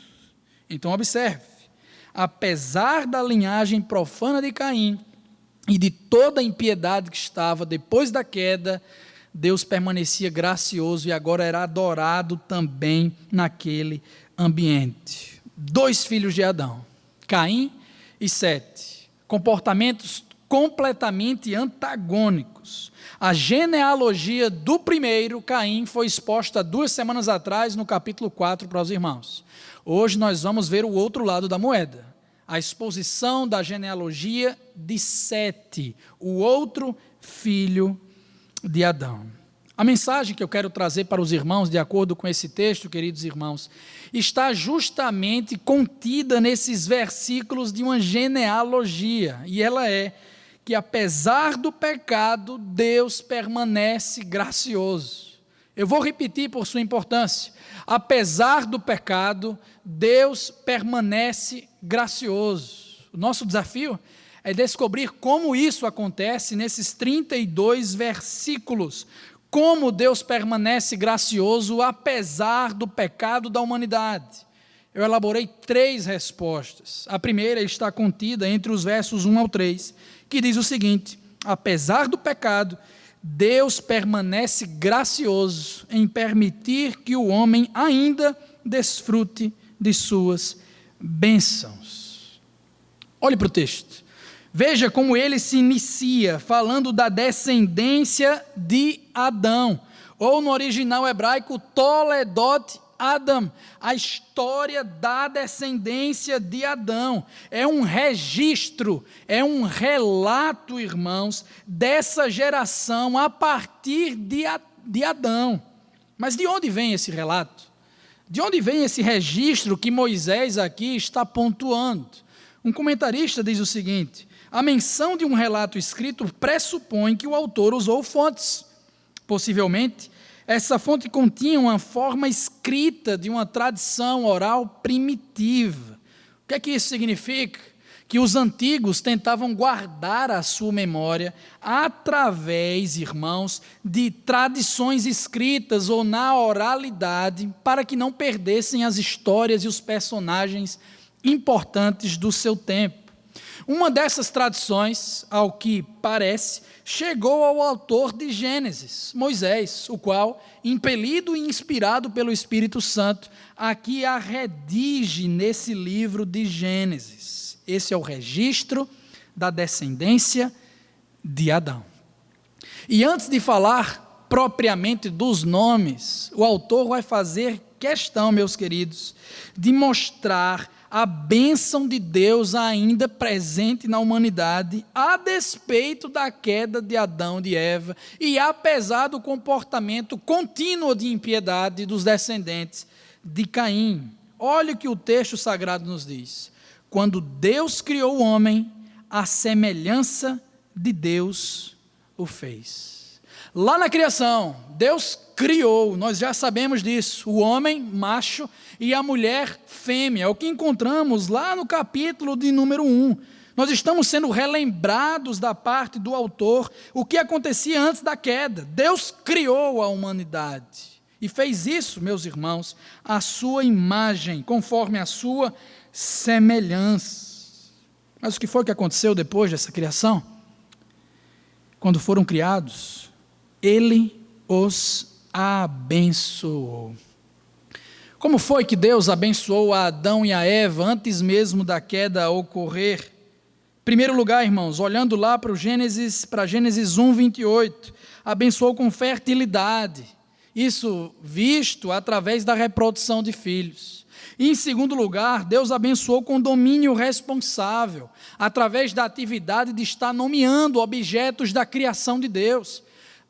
Então observe, apesar da linhagem profana de Caim e de toda a impiedade que estava depois da queda, Deus permanecia gracioso e agora era adorado também naquele ambiente. 2 filhos de Adão, Caim e Sete, comportamentos completamente antagônicos. A genealogia do primeiro, Caim, foi exposta 2 semanas atrás no capítulo 4 para os irmãos. Hoje nós vamos ver o outro lado da moeda, a exposição da genealogia de Sete, o outro filho de Adão. A mensagem que eu quero trazer para os irmãos, de acordo com esse texto, queridos irmãos, está justamente contida nesses versículos de uma genealogia, e ela é que apesar do pecado, Deus permanece gracioso. Eu vou repetir por sua importância. Apesar do pecado, Deus permanece gracioso. O nosso desafio é descobrir como isso acontece nesses 32 versículos. Como Deus permanece gracioso apesar do pecado da humanidade. Eu elaborei 3 respostas. A primeira está contida entre os versos 1 ao 3, que diz o seguinte: apesar do pecado, Deus permanece gracioso em permitir que o homem ainda desfrute de suas bênçãos. Olhe para o texto. Veja como ele se inicia falando da descendência de Adão, ou no original hebraico, Toledot Adam, a história da descendência de Adão. É um registro, é um relato, irmãos, dessa geração a partir de Adão. Mas de onde vem esse relato? De onde vem esse registro que Moisés aqui está pontuando? Um comentarista diz o seguinte: a menção de um relato escrito pressupõe que o autor usou fontes. Possivelmente, essa fonte continha uma forma escrita de uma tradição oral primitiva. O que é que isso significa? Que os antigos tentavam guardar a sua memória através, irmãos, de tradições escritas ou na oralidade, para que não perdessem as histórias e os personagens importantes do seu tempo. Uma dessas tradições, ao que parece, chegou ao autor de Gênesis, Moisés, o qual, impelido e inspirado pelo Espírito Santo, aqui a redige nesse livro de Gênesis. Esse é o registro da descendência de Adão. E antes de falar propriamente dos nomes, o autor vai fazer questão, meus queridos, de mostrar a bênção de Deus ainda presente na humanidade, a despeito da queda de Adão e de Eva, e apesar do comportamento contínuo de impiedade dos descendentes de Caim. Olha o que o texto sagrado nos diz: quando Deus criou o homem, a semelhança de Deus o fez. Lá na criação, Deus criou, nós já sabemos disso, o homem macho e a mulher fêmea, é o que encontramos lá no capítulo de número 1. Nós estamos sendo relembrados da parte do autor o que acontecia antes da queda. Deus criou a humanidade e fez isso, meus irmãos, à sua imagem, conforme a sua semelhança. Mas o que foi que aconteceu depois dessa criação? Quando foram criados, Ele os abençoou. Como foi que Deus abençoou a Adão e a Eva antes mesmo da queda ocorrer? Em primeiro lugar, irmãos, olhando lá para Gênesis 1, 28, abençoou com fertilidade, isso visto através da reprodução de filhos. E em segundo lugar, Deus abençoou com domínio responsável, através da atividade de estar nomeando objetos da criação de Deus.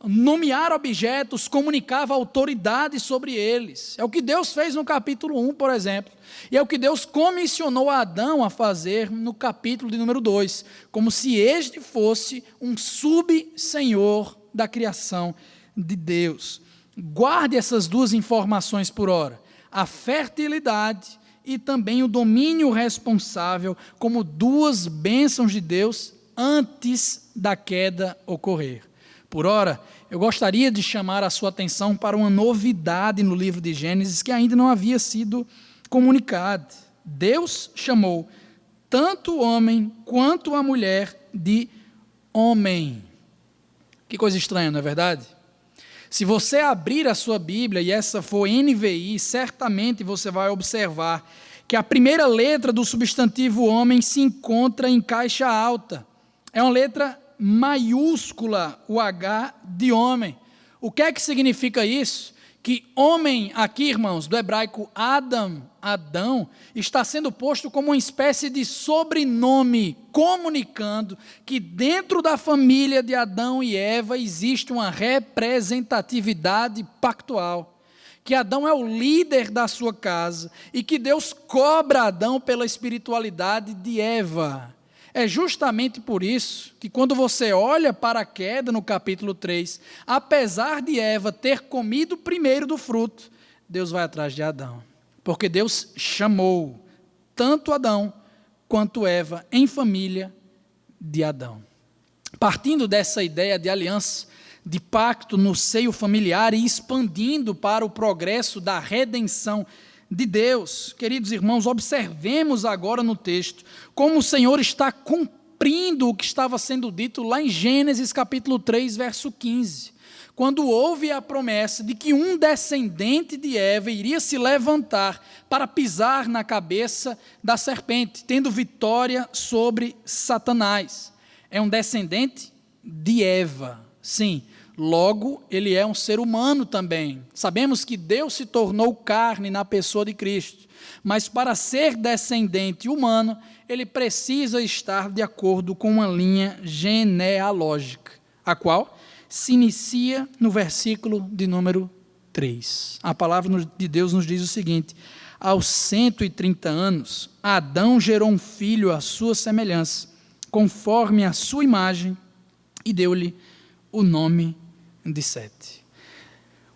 Nomear objetos comunicava autoridade sobre eles. É o que Deus fez no capítulo 1, por exemplo. E é o que Deus comissionou a Adão a fazer no capítulo de número 2, como se este fosse um subsenhor da criação de Deus. Guarde essas duas informações por hora: a fertilidade e também o domínio responsável como duas bênçãos de Deus antes da queda ocorrer. Por ora, eu gostaria de chamar a sua atenção para uma novidade no livro de Gênesis que ainda não havia sido comunicada. Deus chamou tanto o homem quanto a mulher de homem. Que coisa estranha, não é verdade? Se você abrir a sua Bíblia, e essa for NVI, certamente você vai observar que a primeira letra do substantivo homem se encontra em caixa alta. É uma letra maiúscula, o H de homem. O que é que significa isso? Que homem aqui, irmãos, do hebraico Adam, Adão, está sendo posto como uma espécie de sobrenome, comunicando que dentro da família de Adão e Eva existe uma representatividade pactual, que Adão é o líder da sua casa e que Deus cobra Adão pela espiritualidade de Eva. É justamente por isso que quando você olha para a queda no capítulo 3, apesar de Eva ter comido primeiro do fruto, Deus vai atrás de Adão. Porque Deus chamou tanto Adão quanto Eva em família de Adão. Partindo dessa ideia de aliança, de pacto no seio familiar e expandindo para o progresso da redenção de Deus, queridos irmãos, observemos agora no texto como o Senhor está cumprindo o que estava sendo dito lá em Gênesis capítulo 3, verso 15, quando houve a promessa de que um descendente de Eva iria se levantar para pisar na cabeça da serpente, tendo vitória sobre Satanás. É um descendente de Eva, sim. Logo, ele é um ser humano também. Sabemos que Deus se tornou carne na pessoa de Cristo, mas para ser descendente humano, ele precisa estar de acordo com uma linha genealógica, a qual se inicia no versículo de número 3. A palavra de Deus nos diz o seguinte: aos 130 anos, Adão gerou um filho à sua semelhança, conforme a sua imagem, e deu-lhe o nome de Sete.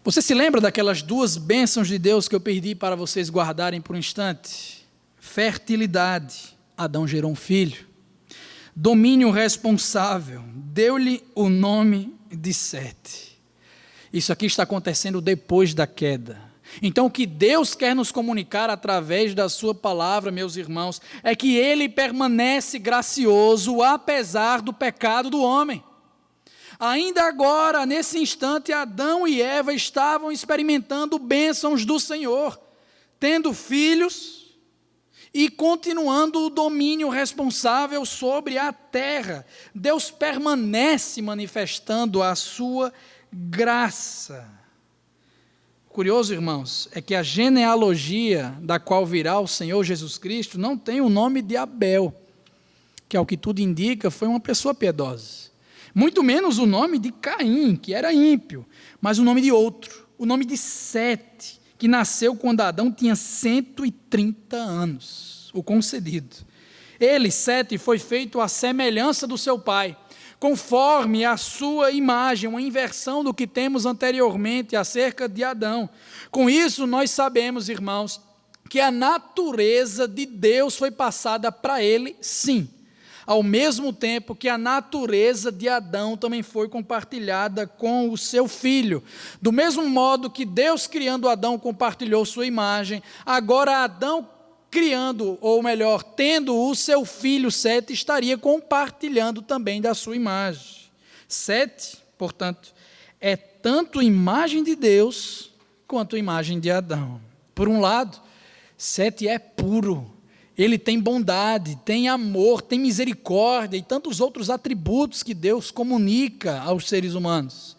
Você se lembra daquelas duas bênçãos de Deus que eu pedi para vocês guardarem por um instante? Fertilidade, Adão gerou um filho. Domínio responsável, deu-lhe o nome de Sete. Isso aqui está acontecendo depois da queda. Então o que Deus quer nos comunicar através da sua palavra, meus irmãos, é que Ele permanece gracioso apesar do pecado do homem. Ainda agora, nesse instante, Adão e Eva estavam experimentando bênçãos do Senhor, tendo filhos e continuando o domínio responsável sobre a terra. Deus permanece manifestando a sua graça. Curioso, irmãos, é que a genealogia da qual virá o Senhor Jesus Cristo não tem o nome de Abel, que ao que tudo indica foi uma pessoa piedosa. Muito menos o nome de Caim, que era ímpio, mas o nome de outro, o nome de Sete, que nasceu quando Adão tinha 130 anos, o concedido. Ele, Sete, foi feito à semelhança do seu pai, conforme a sua imagem, uma inversão do que temos anteriormente acerca de Adão. Com isso, nós sabemos, irmãos, que a natureza de Deus foi passada para ele, sim, ao mesmo tempo que a natureza de Adão também foi compartilhada com o seu filho. Do mesmo modo que Deus, criando Adão, compartilhou sua imagem, agora Adão criando, ou melhor, tendo o seu filho Sete, estaria compartilhando também da sua imagem. Sete, portanto, é tanto imagem de Deus quanto imagem de Adão. Por um lado, Sete é puro, ele tem bondade, tem amor, tem misericórdia e tantos outros atributos que Deus comunica aos seres humanos.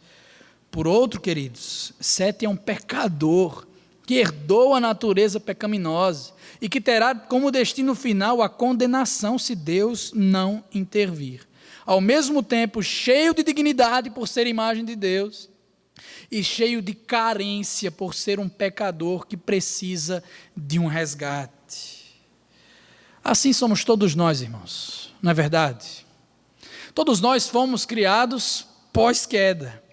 Por outro, queridos, Sete é um pecador que herdou a natureza pecaminosa e que terá como destino final a condenação se Deus não intervir. Ao mesmo tempo, cheio de dignidade por ser imagem de Deus e cheio de carência por ser um pecador que precisa de um resgate. Assim somos todos nós, irmãos, não é verdade? Todos nós fomos criados pós-queda.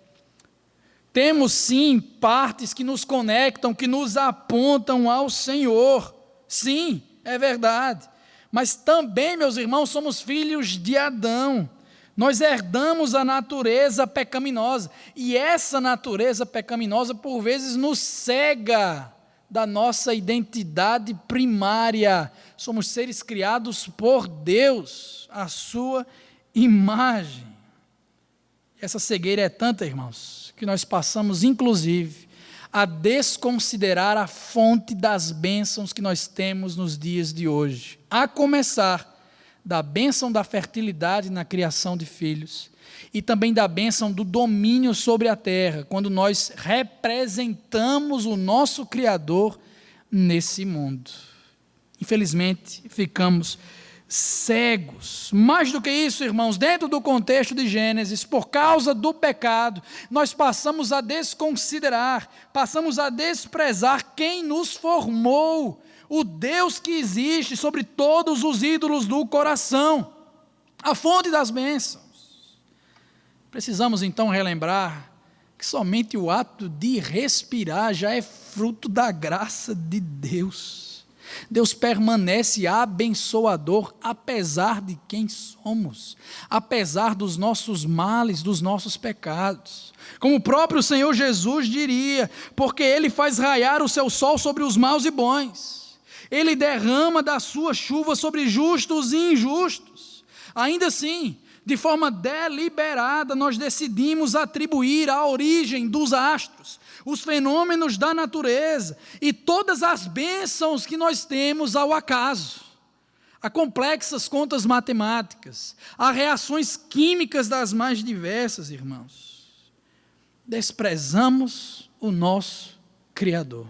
Temos sim partes que nos conectam, que nos apontam ao Senhor. Sim, é verdade. Mas também, meus irmãos, somos filhos de Adão. Nós herdamos a natureza pecaminosa. E essa natureza pecaminosa, por vezes, nos cega da nossa identidade primária. Somos seres criados por Deus, a sua imagem. Essa cegueira é tanta, irmãos, que nós passamos, inclusive, a desconsiderar a fonte das bênçãos que nós temos nos dias de hoje. A começar da bênção da fertilidade na criação de filhos e também da bênção do domínio sobre a terra, quando nós representamos o nosso Criador nesse mundo. Infelizmente, ficamos cegos. Mais do que isso, irmãos, dentro do contexto de Gênesis, por causa do pecado, nós passamos a desconsiderar, passamos a desprezar quem nos formou, o Deus que existe sobre todos os ídolos do coração, a fonte das bênçãos. Precisamos então relembrar que somente o ato de respirar já é fruto da graça de Deus. Deus permanece abençoador apesar de quem somos, apesar dos nossos males, dos nossos pecados. Como o próprio Senhor Jesus diria, porque Ele faz raiar o seu sol sobre os maus e bons. Ele derrama da sua chuva sobre justos e injustos. Ainda assim, de forma deliberada, nós decidimos atribuir a origem dos astros, os fenômenos da natureza e todas as bênçãos que nós temos ao acaso, a complexas contas matemáticas, a reações químicas das mais diversas, irmãos. Desprezamos o nosso Criador.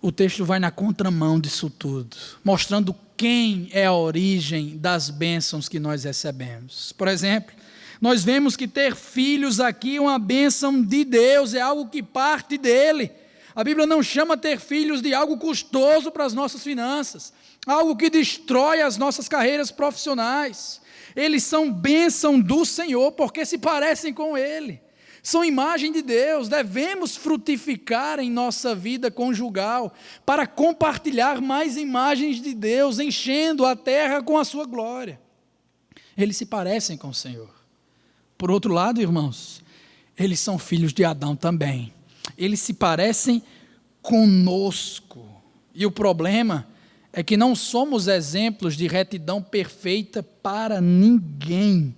O texto vai na contramão disso tudo, mostrando quem é a origem das bênçãos que nós recebemos. Por exemplo, nós vemos que ter filhos aqui é uma bênção de Deus, é algo que parte dele. A Bíblia não chama ter filhos de algo custoso para as nossas finanças, algo que destrói as nossas carreiras profissionais. Eles são bênção do Senhor porque se parecem com Ele. São imagem de Deus, devemos frutificar em nossa vida conjugal para compartilhar mais imagens de Deus, enchendo a terra com a sua glória. Eles se parecem com o Senhor. Por outro lado, irmãos, eles são filhos de Adão também. Eles se parecem conosco. E o problema é que não somos exemplos de retidão perfeita para ninguém.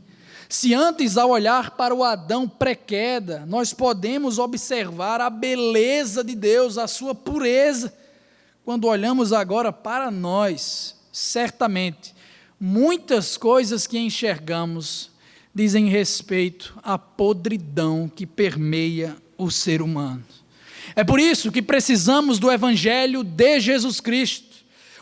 Se antes, ao olhar para o Adão pré-queda, nós podemos observar a beleza de Deus, a sua pureza, quando olhamos agora para nós, certamente, muitas coisas que enxergamos dizem respeito à podridão que permeia o ser humano. É por isso que precisamos do Evangelho de Jesus Cristo,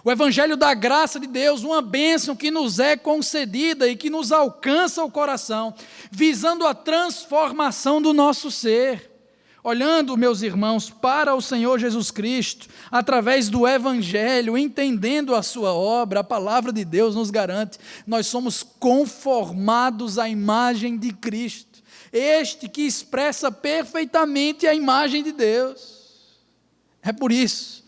o Evangelho da graça de Deus, uma bênção que nos é concedida e que nos alcança o coração, visando a transformação do nosso ser. Olhando, meus irmãos, para o Senhor Jesus Cristo, através do Evangelho, entendendo a sua obra, a palavra de Deus nos garante, nós somos conformados à imagem de Cristo, este que expressa perfeitamente a imagem de Deus. É por isso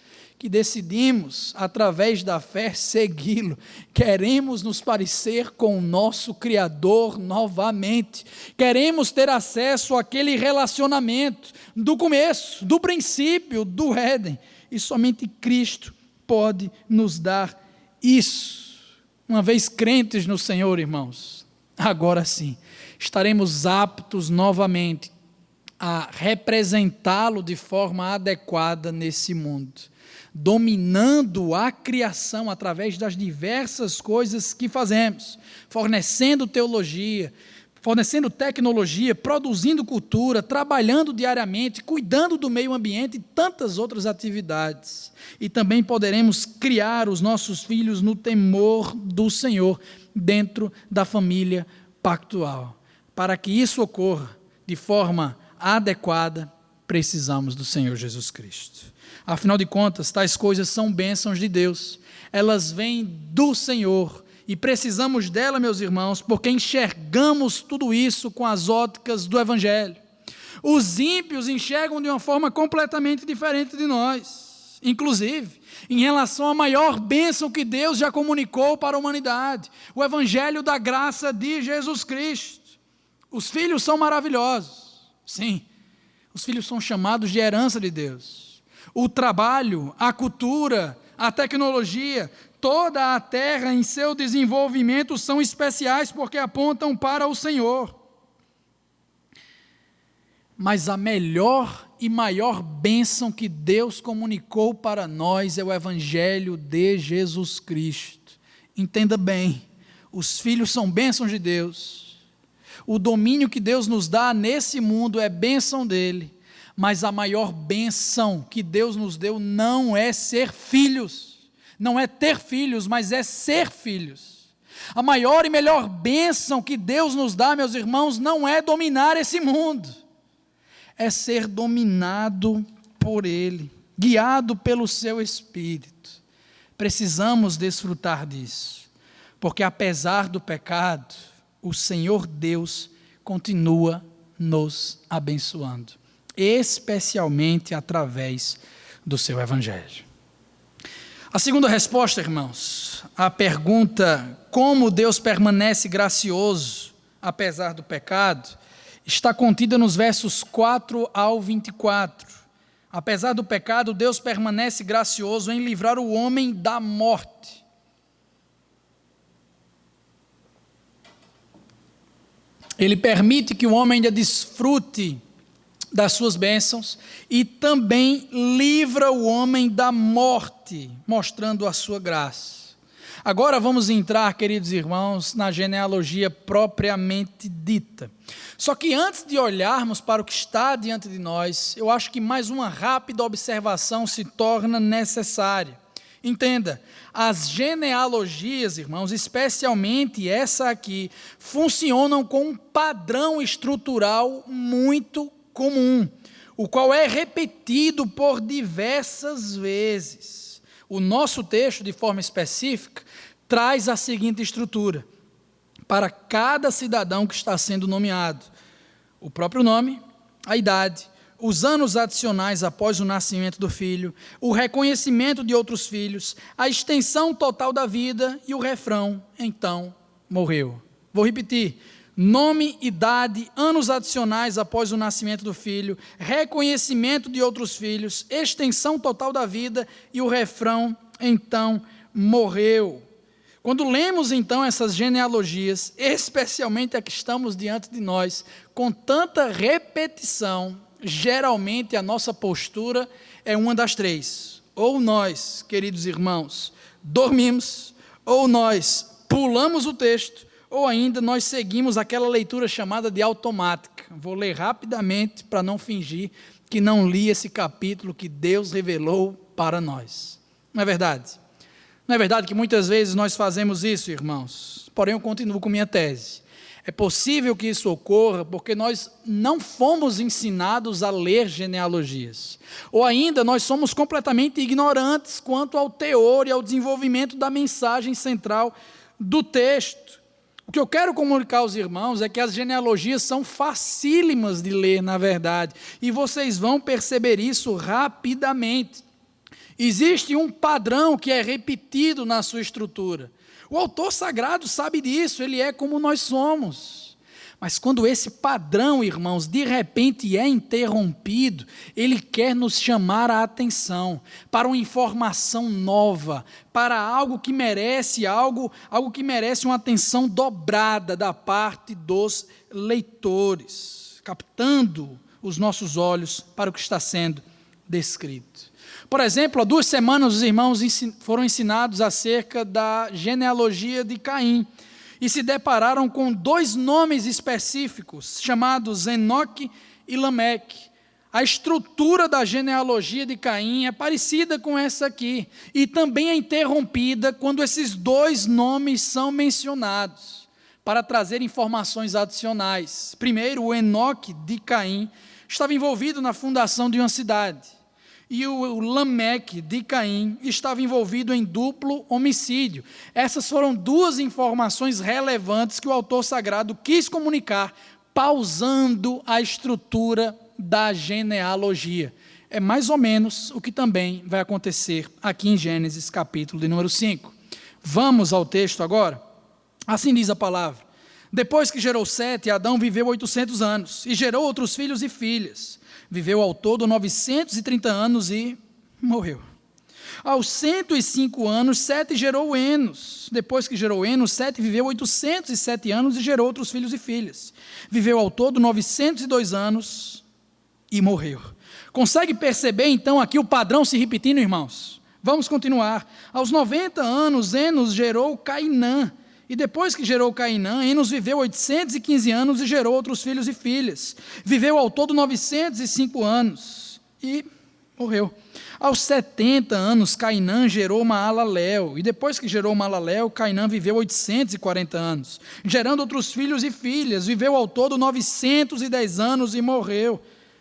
que decidimos, através da fé, segui-lo. Queremos nos parecer com o nosso Criador novamente. Queremos ter acesso àquele relacionamento do começo, do princípio, do Éden. E somente Cristo pode nos dar isso. Uma vez crentes no Senhor, irmãos, agora sim, estaremos aptos novamente a representá-lo de forma adequada nesse mundo, dominando a criação através das diversas coisas que fazemos, fornecendo teologia, fornecendo tecnologia, produzindo cultura, trabalhando diariamente, cuidando do meio ambiente e tantas outras atividades. E também poderemos criar os nossos filhos no temor do Senhor, dentro da família pactual. Para que isso ocorra de forma adequada, precisamos do Senhor Jesus Cristo. Afinal de contas, tais coisas são bênçãos de Deus. Elas vêm do Senhor. E precisamos dela, meus irmãos, porque enxergamos tudo isso com as óticas do Evangelho. Os ímpios enxergam de uma forma completamente diferente de nós, inclusive em relação à maior bênção que Deus já comunicou para a humanidade, o Evangelho da graça de Jesus Cristo. Os filhos são maravilhosos, sim, os filhos são chamados de herança de Deus. O trabalho, a cultura, a tecnologia, toda a terra em seu desenvolvimento são especiais porque apontam para o Senhor. Mas a melhor e maior bênção que Deus comunicou para nós é o Evangelho de Jesus Cristo. Entenda bem, os filhos são bênçãos de Deus. O domínio que Deus nos dá nesse mundo é bênção dele. Mas a maior bênção que Deus nos deu não é ser filhos. Não é ter filhos, mas é ser filhos. A maior e melhor bênção que Deus nos dá, meus irmãos, não é dominar esse mundo. É ser dominado por Ele, guiado pelo seu Espírito. Precisamos desfrutar disso, porque apesar do pecado, o Senhor Deus continua nos abençoando, especialmente através do seu Evangelho. A segunda resposta, irmãos, à pergunta como Deus permanece gracioso apesar do pecado, está contida nos versos 4 ao 24. Apesar do pecado, Deus permanece gracioso em livrar o homem da morte. Ele permite que o homem ainda desfrute das suas bênçãos e também livra o homem da morte, mostrando a sua graça. Agora vamos entrar, queridos irmãos, na genealogia propriamente dita. Só que antes de olharmos para o que está diante de nós, eu acho que mais uma rápida observação se torna necessária. Entenda, as genealogias, irmãos, especialmente essa aqui, funcionam com um padrão estrutural muito comum, o qual é repetido por diversas vezes. O nosso texto, de forma específica, traz a seguinte estrutura: para cada cidadão que está sendo nomeado, o próprio nome, a idade, os anos adicionais após o nascimento do filho, o reconhecimento de outros filhos, a extensão total da vida e o refrão, então morreu. Vou repetir: nome, idade, anos adicionais após o nascimento do filho, reconhecimento de outros filhos, extensão total da vida e o refrão, então morreu. Quando lemos então essas genealogias, especialmente a que estamos diante de nós, com tanta repetição, geralmente a nossa postura é uma das três: ou nós, queridos irmãos, dormimos, ou nós pulamos o texto, ou ainda nós seguimos aquela leitura chamada de automática. Vou ler rapidamente para não fingir que não li esse capítulo que Deus revelou para nós. Não é verdade? Não é verdade que muitas vezes nós fazemos isso, irmãos? Porém, eu continuo com minha tese. É possível que isso ocorra porque nós não fomos ensinados a ler genealogias. Ou ainda, nós somos completamente ignorantes quanto ao teor e ao desenvolvimento da mensagem central do texto. O que eu quero comunicar aos irmãos é que as genealogias são facílimas de ler, na verdade, e vocês vão perceber isso rapidamente. Existe um padrão que é repetido na sua estrutura. O autor sagrado sabe disso, ele é como nós somos. Mas quando esse padrão, irmãos, de repente é interrompido, ele quer nos chamar a atenção para uma informação nova, para algo que merece uma atenção dobrada da parte dos leitores, captando os nossos olhos para o que está sendo descrito. Por exemplo, há 2 semanas os irmãos foram ensinados acerca da genealogia de Caim, e se depararam com 2 nomes específicos, chamados Enoque e Lameque. A estrutura da genealogia de Caim é parecida com essa aqui, e também é interrompida quando esses 2 nomes são mencionados, para trazer informações adicionais. Primeiro, o Enoque de Caim estava envolvido na fundação de uma cidade, e o Lameque de Caim estava envolvido em duplo homicídio. Essas foram 2 informações relevantes que o autor sagrado quis comunicar, pausando a estrutura da genealogia. É mais ou menos o que também vai acontecer aqui em Gênesis, capítulo de número 5. Vamos ao texto agora? Assim diz a palavra. Depois que gerou Sete, Adão viveu 800 anos, e gerou outros filhos e filhas. Viveu ao todo 930 anos e morreu. Aos 105 anos, Sete gerou Enos. Depois que gerou Enos, Sete viveu 807 anos e gerou outros filhos e filhas. Viveu ao todo 902 anos e morreu. Consegue perceber então aqui o padrão se repetindo, irmãos? Vamos continuar. Aos 90 anos, Enos gerou Cainã. E depois que gerou Cainã, Enos viveu 815 anos e gerou outros filhos e filhas. Viveu ao todo 905 anos e morreu. Aos 70 anos, Cainã gerou Maalalel. E depois que gerou Maalalel, Cainã viveu 840 anos, gerando outros filhos e filhas. Viveu ao todo 910 anos e morreu.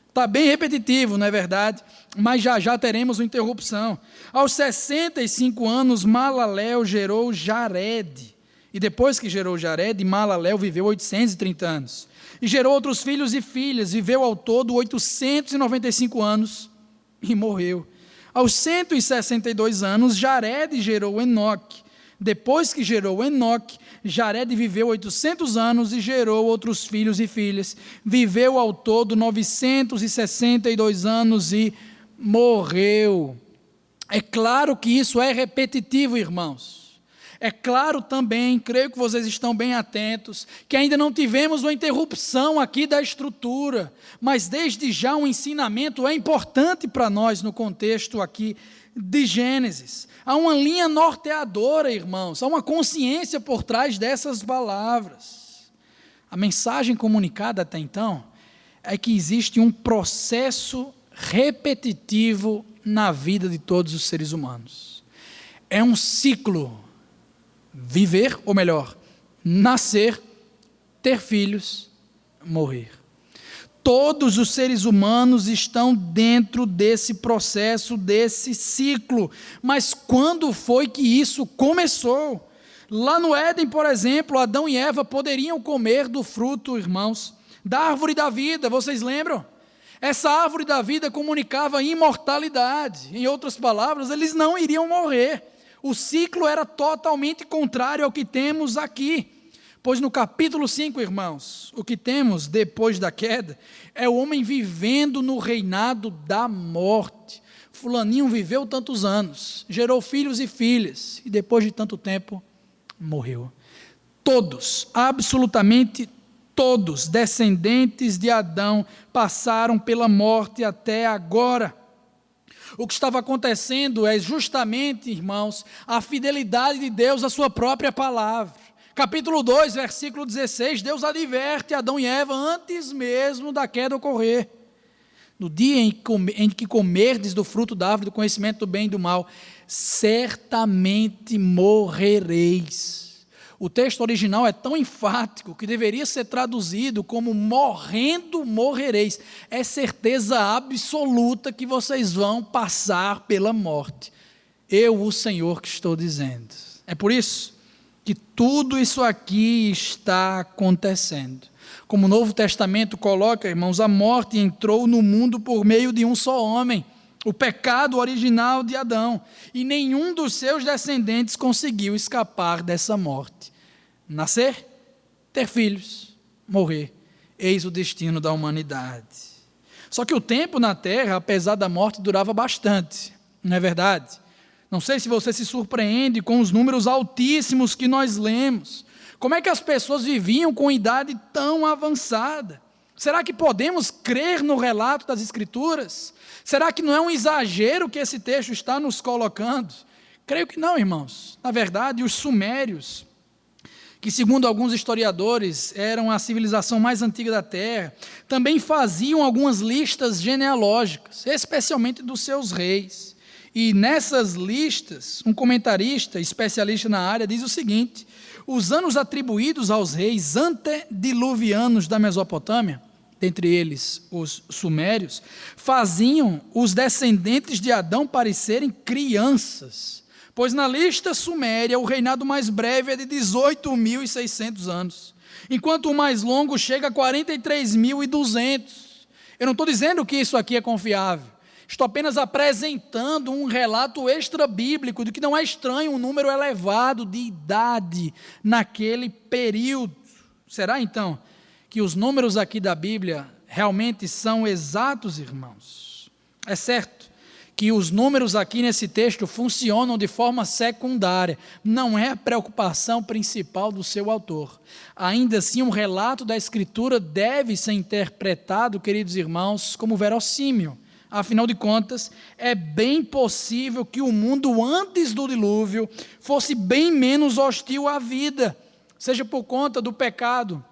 Está bem repetitivo, não é verdade? Mas já teremos uma interrupção. Aos 65 anos, Maalalel gerou Jared. E depois que gerou Jared, Maalalel viveu 830 anos. E gerou outros filhos e filhas, viveu ao todo 895 anos e morreu. Aos 162 anos, Jared gerou Enoque. Depois que gerou Enoque, Jared viveu 800 anos e gerou outros filhos e filhas. Viveu ao todo 962 anos e morreu. É claro que isso é repetitivo, irmãos. É claro também, creio que vocês estão bem atentos, que ainda não tivemos uma interrupção aqui da estrutura, mas desde já um ensinamento é importante para nós no contexto aqui de Gênesis. Há uma linha norteadora, irmãos, há uma consciência por trás dessas palavras. A mensagem comunicada até então é que existe um processo repetitivo na vida de todos os seres humanos. É um ciclo. Viver, ou melhor, nascer, ter filhos, morrer. Todos os seres humanos estão dentro desse processo, desse ciclo. Mas quando foi que isso começou? Lá no Éden, por exemplo, Adão e Eva poderiam comer do fruto, irmãos, da árvore da vida, vocês lembram? Essa árvore da vida comunicava imortalidade. Em outras palavras, eles não iriam morrer. O ciclo era totalmente contrário ao que temos aqui, pois no capítulo 5, irmãos, o que temos depois da queda é o homem vivendo no reinado da morte. Fulaninho viveu tantos anos, gerou filhos e filhas, e depois de tanto tempo, morreu. Todos, absolutamente todos, descendentes de Adão, passaram pela morte até agora. O que estava acontecendo é justamente, irmãos, a fidelidade de Deus à sua própria palavra. Capítulo 2, versículo 16, Deus adverte Adão e Eva antes mesmo da queda ocorrer. No dia em que comerdes do fruto da árvore do conhecimento do bem e do mal, certamente morrereis. O texto original é tão enfático que deveria ser traduzido como morrendo morrereis. É certeza absoluta que vocês vão passar pela morte. Eu, o Senhor, que estou dizendo. É por isso que tudo isso aqui está acontecendo. Como o Novo Testamento coloca, irmãos, a morte entrou no mundo por meio de um só homem, o pecado original de Adão, e nenhum dos seus descendentes conseguiu escapar dessa morte. Nascer, ter filhos, morrer. Eis o destino da humanidade. Só que o tempo na terra, apesar da morte, durava bastante, não é verdade? Não sei se você se surpreende com os números altíssimos que nós lemos. Como é que as pessoas viviam com idade tão avançada? Será que podemos crer no relato das Escrituras? Será que não é um exagero que esse texto está nos colocando? Creio que não, irmãos. Na verdade, os sumérios, que segundo alguns historiadores eram a civilização mais antiga da Terra, também faziam algumas listas genealógicas, especialmente dos seus reis. E nessas listas, um comentarista, especialista na área, diz o seguinte: os anos atribuídos aos reis antediluvianos da Mesopotâmia, dentre eles os sumérios, faziam os descendentes de Adão parecerem crianças, pois na lista suméria o reinado mais breve é de 18.600 anos, enquanto o mais longo chega a 43.200. Eu não estou dizendo que isso aqui é confiável, estou apenas apresentando um relato extra-bíblico de que não é estranho um número elevado de idade naquele período. Será então que os números aqui da Bíblia realmente são exatos, irmãos? É certo que os números aqui nesse texto funcionam de forma secundária, não é a preocupação principal do seu autor. Ainda assim, um relato da Escritura deve ser interpretado, queridos irmãos, como verossímil. Afinal de contas, é bem possível que o mundo antes do dilúvio fosse bem menos hostil à vida, seja por conta do pecado,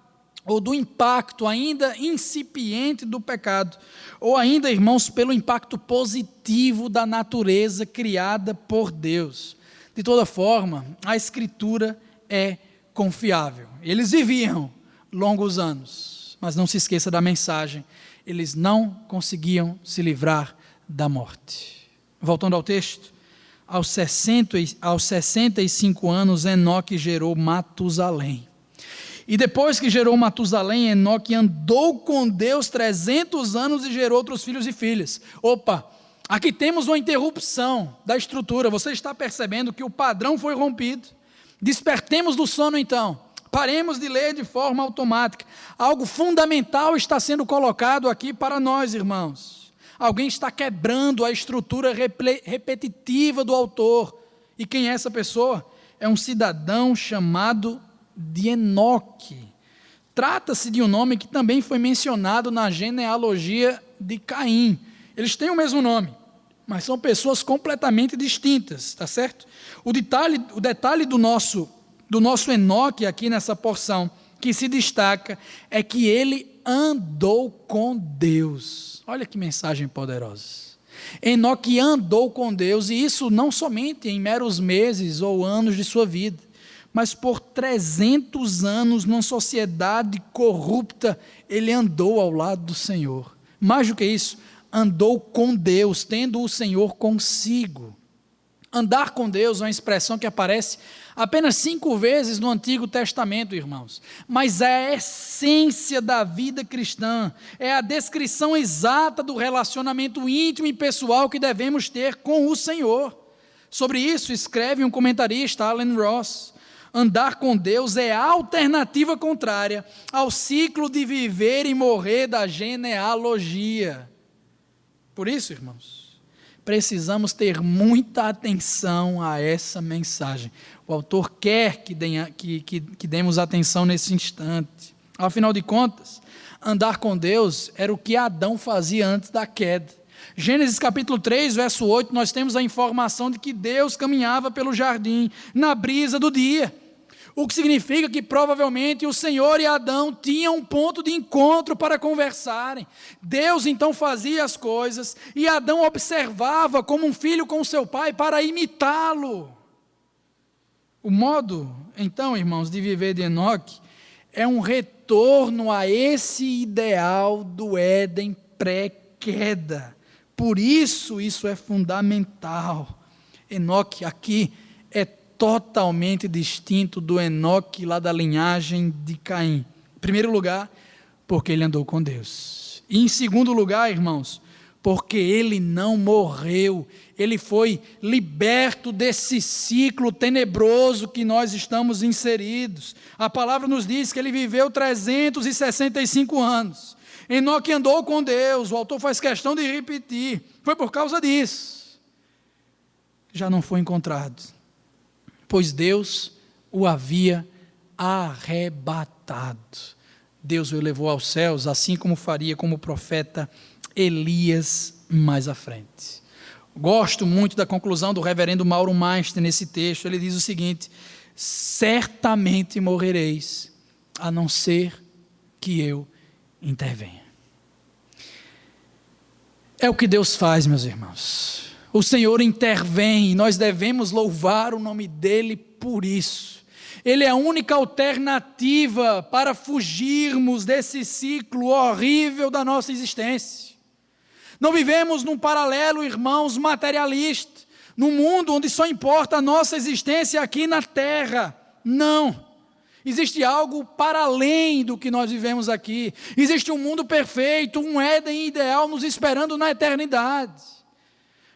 ou do impacto ainda incipiente do pecado, ou ainda, irmãos, pelo impacto positivo da natureza criada por Deus. De toda forma, a Escritura é confiável. Eles viviam longos anos, mas não se esqueça da mensagem: eles não conseguiam se livrar da morte. Voltando ao texto, aos 65 anos, Enoque gerou Matusalém. E depois que gerou Matusalém, Enoque andou com Deus 300 anos e gerou outros filhos e filhas. Opa, aqui temos uma interrupção da estrutura. Você está percebendo que o padrão foi rompido? Despertemos do sono então. Paremos de ler de forma automática. Algo fundamental está sendo colocado aqui para nós, irmãos. Alguém está quebrando a estrutura repetitiva do autor. E quem é essa pessoa? É um cidadão chamado de Enoque. Trata-se de um nome que também foi mencionado na genealogia de Caim. Eles têm o mesmo nome, mas são pessoas completamente distintas, está certo? O detalhe do nosso Enoque aqui nessa porção, que se destaca, é que ele andou com Deus. Olha que mensagem poderosa. Enoque andou com Deus, e isso não somente em meros meses ou anos de sua vida, mas por 300 anos numa sociedade corrupta, ele andou ao lado do Senhor. Mais do que isso, andou com Deus, tendo o Senhor consigo. Andar com Deus é uma expressão que aparece apenas 5 vezes no Antigo Testamento, irmãos, mas é a essência da vida cristã, é a descrição exata do relacionamento íntimo e pessoal que devemos ter com o Senhor. Sobre isso escreve um comentarista, Alan Ross: andar com Deus é a alternativa contrária ao ciclo de viver e morrer da genealogia. Por isso, irmãos, precisamos ter muita atenção a essa mensagem. O autor quer que demos atenção nesse instante. Afinal de contas, andar com Deus era o que Adão fazia antes da queda. Gênesis capítulo 3, verso 8, nós temos a informação de que Deus caminhava pelo jardim na brisa do dia, o que significa que provavelmente o Senhor e Adão tinham um ponto de encontro para conversarem. Deus então fazia as coisas e Adão observava como um filho com seu pai para imitá-lo. O modo, então, irmãos, de viver de Enoque é um retorno a esse ideal do Éden pré-queda. Por isso é fundamental. Enoque aqui é totalmente distinto do Enoque lá da linhagem de Caim. Em primeiro lugar, porque ele andou com Deus. E em segundo lugar, irmãos, porque ele não morreu, ele foi liberto desse ciclo tenebroso que nós estamos inseridos. A palavra nos diz que ele viveu 365 anos. Enoque andou com Deus, o autor faz questão de repetir, foi por causa disso. Já não foi encontrado, pois Deus o havia arrebatado. Deus o levou aos céus, assim como faria como o profeta Elias mais à frente. Gosto muito da conclusão do reverendo Mauro Meister nesse texto. Ele diz o seguinte: certamente morrereis, a não ser que eu intervenha. É o que Deus faz, meus irmãos. O Senhor intervém e nós devemos louvar o nome dEle por isso. Ele é a única alternativa para fugirmos desse ciclo horrível da nossa existência. Não vivemos num paralelo, irmãos, materialista, num mundo onde só importa a nossa existência aqui na terra. Não. Existe algo para além do que nós vivemos aqui. Existe um mundo perfeito, um Éden ideal nos esperando na eternidade.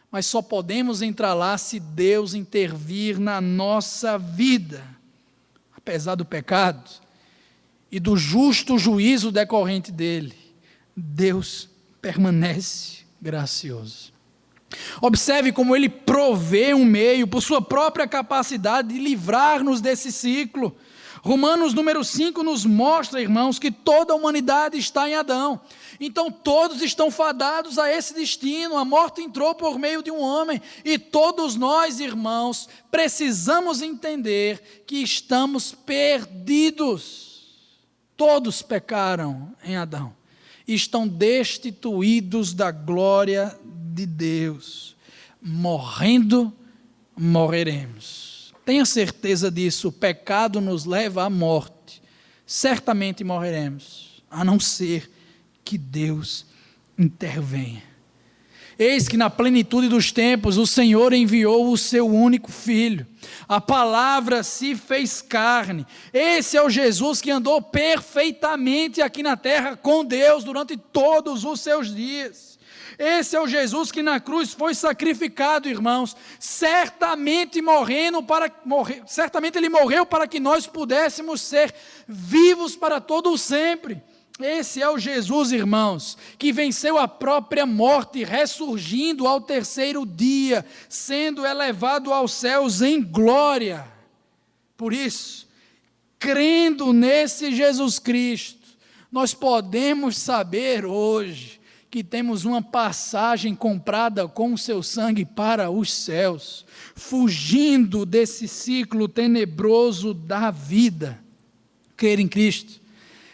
Mas só podemos entrar lá se Deus intervir na nossa vida. Apesar do pecado e do justo juízo decorrente dele, Deus permanece gracioso. Observe como ele provê um meio, por sua própria capacidade de livrar-nos desse ciclo. Romanos número 5 nos mostra, irmãos, que toda a humanidade está em Adão. Então todos estão fadados a esse destino. A morte entrou por meio de um homem. E todos nós, irmãos, precisamos entender que estamos perdidos. Todos pecaram em Adão. E estão destituídos da glória de Deus. Morrendo, morreremos. Tenha certeza disso, o pecado nos leva à morte. Certamente morreremos, a não ser que Deus intervenha. Eis que na plenitude dos tempos o Senhor enviou o seu único Filho. A palavra se fez carne. Esse é o Jesus que andou perfeitamente aqui na terra com Deus durante todos os seus dias. Esse é o Jesus que na cruz foi sacrificado, irmãos, certamente ele morreu para que nós pudéssemos ser vivos para todo o sempre. Esse é o Jesus, irmãos, que venceu a própria morte, ressurgindo ao terceiro dia, sendo elevado aos céus em glória. Por isso, crendo nesse Jesus Cristo, nós podemos saber hoje que temos uma passagem comprada com o seu sangue para os céus, fugindo desse ciclo tenebroso da vida. Crer em Cristo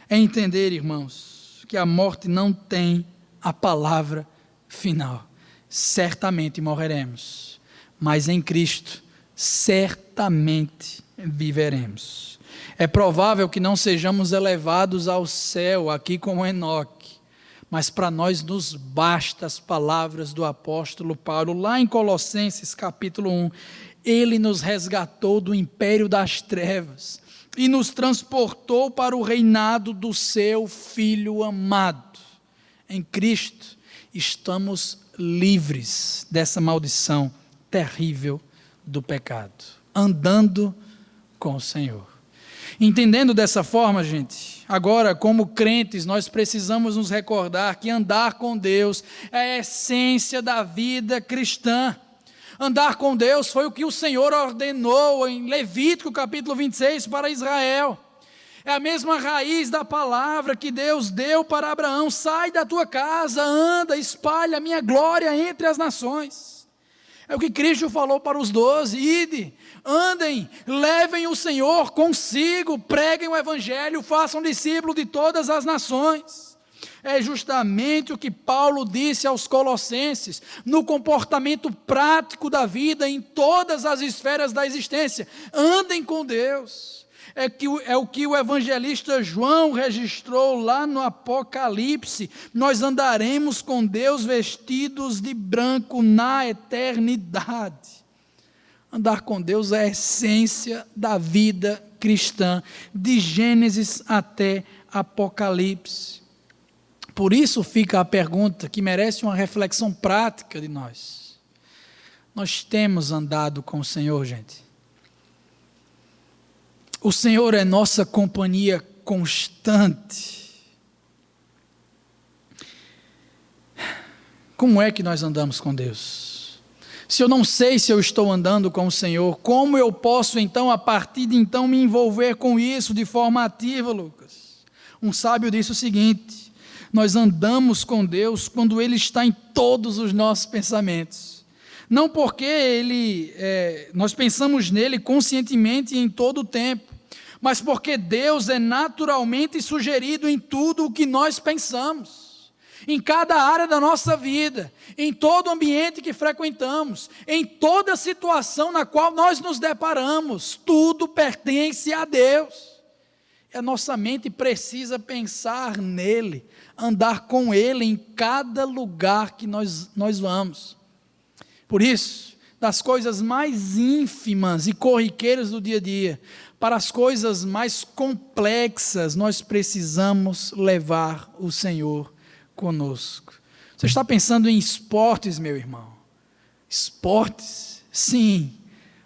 é entender, irmãos, que a morte não tem a palavra final. Certamente morreremos, mas em Cristo certamente viveremos. É provável que não sejamos elevados ao céu aqui como Enoque, mas para nós nos basta as palavras do apóstolo Paulo, lá em Colossenses capítulo 1, ele nos resgatou do império das trevas e nos transportou para o reinado do seu Filho amado. Em Cristo estamos livres dessa maldição terrível do pecado, andando com o Senhor. Entendendo dessa forma, gente, agora como crentes nós precisamos nos recordar que andar com Deus é a essência da vida cristã. Andar com Deus foi o que o Senhor ordenou em Levítico capítulo 26 para Israel. É a mesma raiz da palavra que Deus deu para Abraão: sai da tua casa, anda, espalha a minha glória entre as nações. É o que Cristo falou para os 12, ide, andem, levem o Senhor consigo, preguem o Evangelho, façam discípulos de todas as nações. É justamente o que Paulo disse aos Colossenses, no comportamento prático da vida, em todas as esferas da existência. Andem com Deus. É o que o evangelista João registrou lá no Apocalipse: nós andaremos com Deus vestidos de branco na eternidade. Andar com Deus é a essência da vida cristã, de Gênesis até Apocalipse. Por isso fica a pergunta que merece uma reflexão prática de nós. Nós temos andado com o Senhor, gente? O Senhor é nossa companhia constante. Como é que nós andamos com Deus? Se eu não sei se eu estou andando com o Senhor, como eu posso então, a partir de então, me envolver com isso de forma ativa, Lucas? Um sábio disse o seguinte: nós andamos com Deus quando Ele está em todos os nossos pensamentos. Não porque nós pensamos nele conscientemente e em todo o tempo, mas porque Deus é naturalmente sugerido em tudo o que nós pensamos, em cada área da nossa vida, em todo o ambiente que frequentamos, em toda situação na qual nós nos deparamos, tudo pertence a Deus. E a nossa mente precisa pensar nele, andar com ele em cada lugar que nós vamos. Por isso, das coisas mais ínfimas e corriqueiras do dia a dia, para as coisas mais complexas, nós precisamos levar o Senhor conosco. Você está pensando em esportes, meu irmão? Esportes? Sim.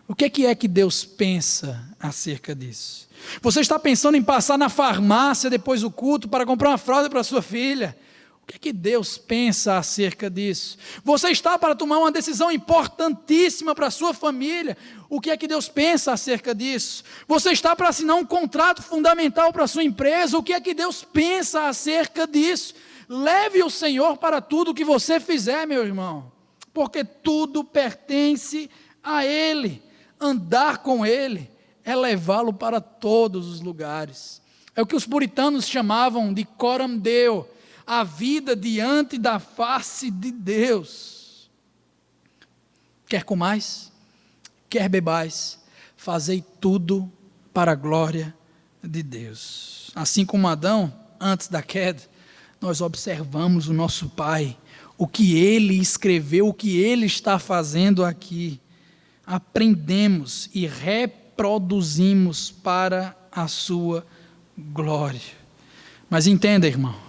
O que é que Deus pensa acerca disso? Você está pensando em passar na farmácia depois do culto para comprar uma fralda para sua filha? O que é que Deus pensa acerca disso? Você está para tomar uma decisão importantíssima para a sua família? O que é que Deus pensa acerca disso? Você está para assinar um contrato fundamental para a sua empresa? O que é que Deus pensa acerca disso? Leve o Senhor para tudo que você fizer, meu irmão, porque tudo pertence a Ele. Andar com Ele é levá-lo para todos os lugares. É o que os puritanos chamavam de coram Deo, a vida diante da face de Deus. Quer comais, quer bebais, fazei tudo para a glória de Deus. Assim como Adão, antes da queda, nós observamos o nosso Pai, o que Ele escreveu, o que Ele está fazendo aqui. Aprendemos e reproduzimos para a sua glória. Mas entenda, irmão,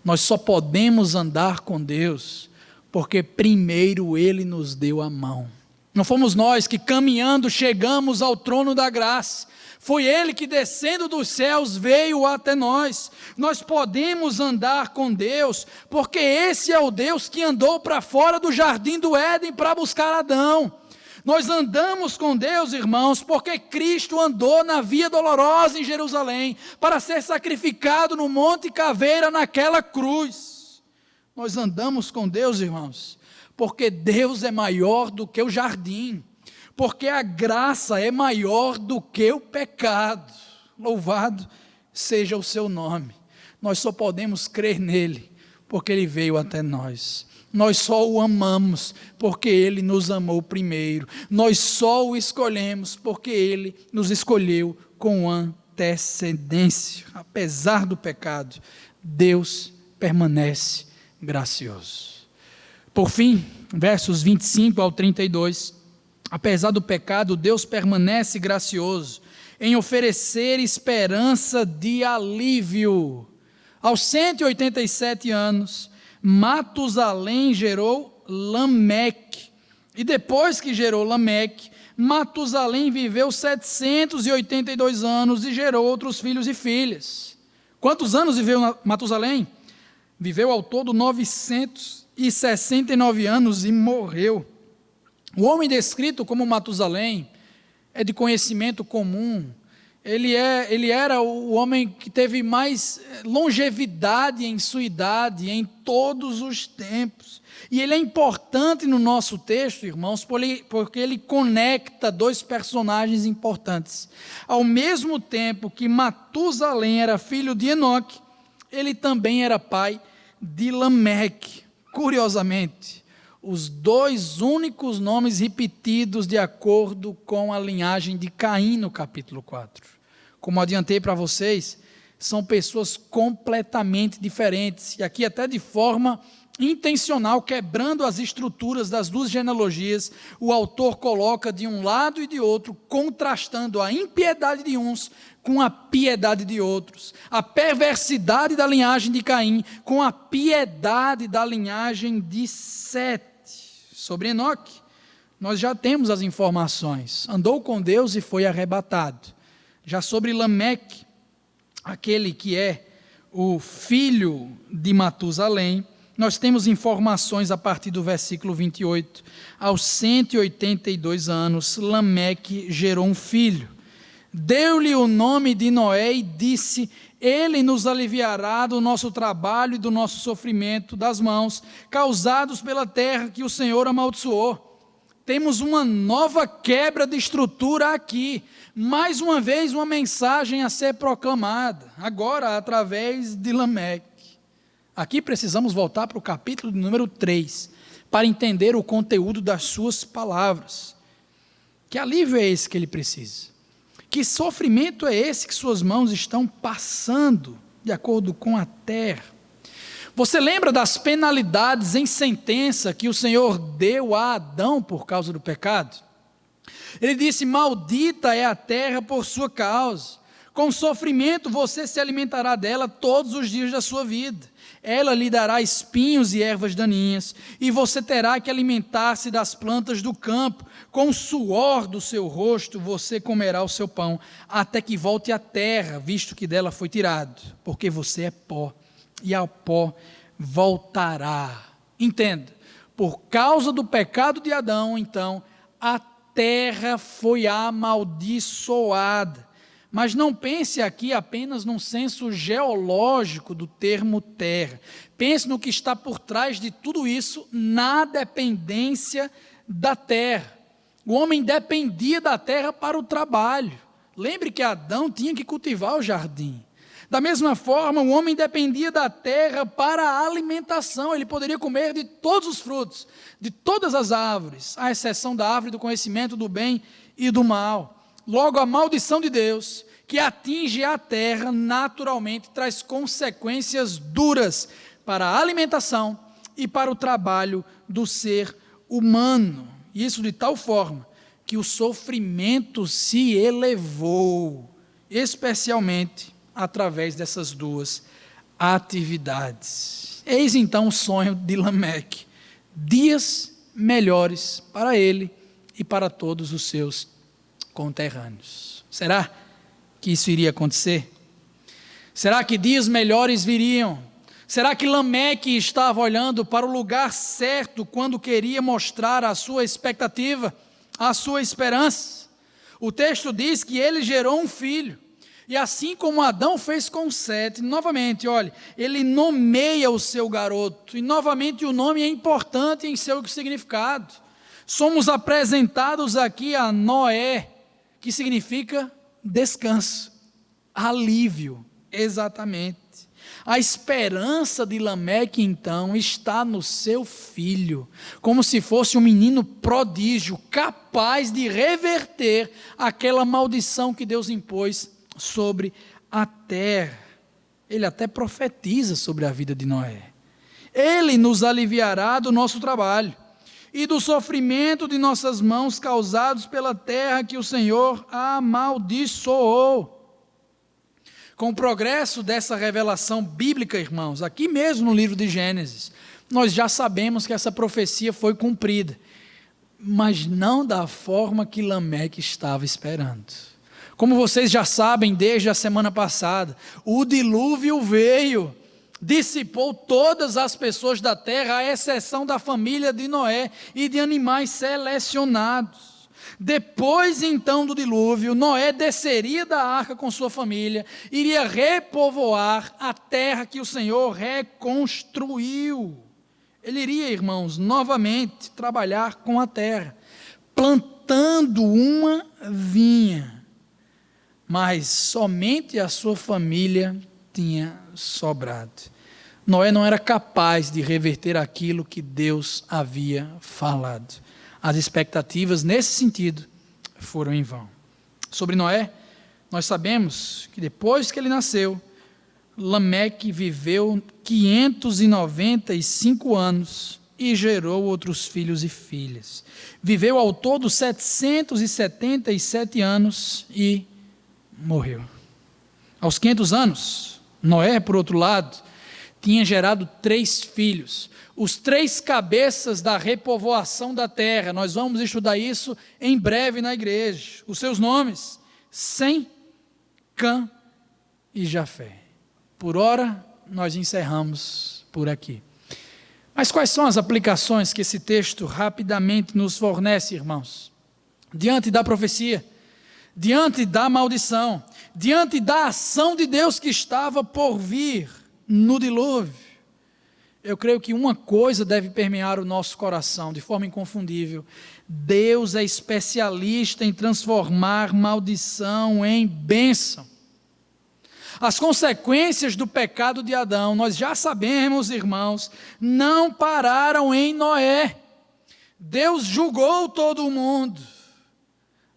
nós só podemos andar com Deus porque primeiro Ele nos deu a mão. Não fomos nós que caminhando chegamos ao trono da graça. Foi Ele que descendo dos céus veio até nós. Nós podemos andar com Deus porque esse é o Deus que andou para fora do jardim do Éden para buscar Adão. Nós andamos com Deus, irmãos, porque Cristo andou na via dolorosa em Jerusalém, para ser sacrificado no Monte Caveira, naquela cruz. Nós andamos com Deus, irmãos, porque Deus é maior do que o jardim, porque a graça é maior do que o pecado. Louvado seja o seu nome. Nós só podemos crer nele, porque ele veio até nós. Nós só o amamos porque Ele nos amou primeiro. Nós só o escolhemos porque Ele nos escolheu com antecedência. Apesar do pecado, Deus permanece gracioso. Por fim, versos 25 ao 32. Apesar do pecado, Deus permanece gracioso em oferecer esperança de alívio. Aos 187 anos, Matusalém gerou Lameque, e depois que gerou Lameque, Matusalém viveu 782 anos e gerou outros filhos e filhas. Quantos anos viveu Matusalém? Viveu ao todo 969 anos e morreu. O homem descrito como Matusalém é de conhecimento comum. Ele era o homem que teve mais longevidade em sua idade, em todos os tempos. E ele é importante no nosso texto, irmãos, porque ele conecta dois personagens importantes. Ao mesmo tempo que Matusalém era filho de Enoque, ele também era pai de Lameque. Curiosamente, os dois únicos nomes repetidos de acordo com a linhagem de Caim no capítulo 4. Como adiantei para vocês, são pessoas completamente diferentes, e aqui até de forma intencional, quebrando as estruturas das duas genealogias, o autor coloca de um lado e de outro, contrastando a impiedade de uns com a piedade de outros, a perversidade da linhagem de Caim com a piedade da linhagem de Sete. Sobre Enoque, nós já temos as informações, andou com Deus e foi arrebatado. Já sobre Lameque, aquele que é o filho de Matusalém, nós temos informações a partir do versículo 28. Aos 182 anos, Lameque gerou um filho. Deu-lhe o nome de Noé e disse: ele nos aliviará do nosso trabalho e do nosso sofrimento das mãos, causados pela terra que o Senhor amaldiçoou. Temos uma nova quebra de estrutura aqui. Mais uma vez, uma mensagem a ser proclamada, agora através de Lameque. Aqui precisamos voltar para o capítulo número 3, para entender o conteúdo das suas palavras. Que alívio é esse que ele precisa? Que sofrimento é esse que suas mãos estão passando, de acordo com a terra? Você lembra das penalidades em sentença que o Senhor deu a Adão por causa do pecado? Ele disse: maldita é a terra por sua causa. Com sofrimento você se alimentará dela todos os dias da sua vida. Ela lhe dará espinhos e ervas daninhas, e você terá que alimentar-se das plantas do campo. Com o suor do seu rosto você comerá o seu pão, até que volte à terra, visto que dela foi tirado, porque você é pó, e ao pó voltará. Entenda, por causa do pecado de Adão, então, a terra foi amaldiçoada. Mas não pense aqui apenas num senso geológico do termo terra. Pense no que está por trás de tudo isso, na dependência da terra. O homem dependia da terra para o trabalho. Lembre que Adão tinha que cultivar o jardim. Da mesma forma, o homem dependia da terra para a alimentação. Ele poderia comer de todos os frutos, de todas as árvores, à exceção da árvore do conhecimento do bem e do mal. Logo, a maldição de Deus, que atinge a terra, naturalmente traz consequências duras para a alimentação e para o trabalho do ser humano. Isso de tal forma que o sofrimento se elevou, especialmente através dessas duas atividades. Eis então o sonho de Lameque: dias melhores para ele e para todos os seus conterrâneos. Será que isso iria acontecer? Será que dias melhores viriam? Será que Lameque estava olhando para o lugar certo quando queria mostrar a sua expectativa, a sua esperança? O texto diz que ele gerou um filho, e assim como Adão fez com Sete, novamente, olhe, ele nomeia o seu garoto, e novamente o nome é importante em seu significado. Somos apresentados aqui a Noé, que significa descanso, alívio, exatamente. A esperança de Lameque, então, está no seu filho, como se fosse um menino prodígio, capaz de reverter aquela maldição que Deus impôs sobre a terra. Ele até profetiza sobre a vida de Noé. Ele nos aliviará do nosso trabalho e do sofrimento de nossas mãos causados pela terra que o Senhor amaldiçoou. Com o progresso dessa revelação bíblica, irmãos, aqui mesmo no livro de Gênesis, nós já sabemos que essa profecia foi cumprida, mas não da forma que Lameque estava esperando. Como vocês já sabem desde a semana passada, o dilúvio veio, dissipou todas as pessoas da terra, à exceção da família de Noé e de animais selecionados. Depois então do dilúvio, Noé desceria da arca com sua família, iria repovoar a terra que o Senhor reconstruiu. Ele iria, irmãos, novamente trabalhar com a terra, plantando uma vinha, mas somente a sua família tinha sobrado. Noé não era capaz de reverter aquilo que Deus havia falado. As expectativas nesse sentido foram em vão. Sobre Noé, nós sabemos que depois que ele nasceu, Lameque viveu 595 anos e gerou outros filhos e filhas. Viveu ao todo 777 anos e morreu. Aos 500 anos, Noé, por outro lado, tinha gerado 3 filhos, os 3 cabeças da repovoação da terra. Nós vamos estudar isso em breve na igreja. Os seus nomes: Sem, Cã e Jafé. Por ora, nós encerramos por aqui. Mas quais são as aplicações que esse texto rapidamente nos fornece, irmãos? Diante da profecia, diante da maldição, diante da ação de Deus que estava por vir no dilúvio, eu creio que uma coisa deve permear o nosso coração de forma inconfundível: Deus é especialista em transformar maldição em bênção. As consequências do pecado de Adão, nós já sabemos, irmãos, não pararam em Noé. Deus julgou todo o mundo,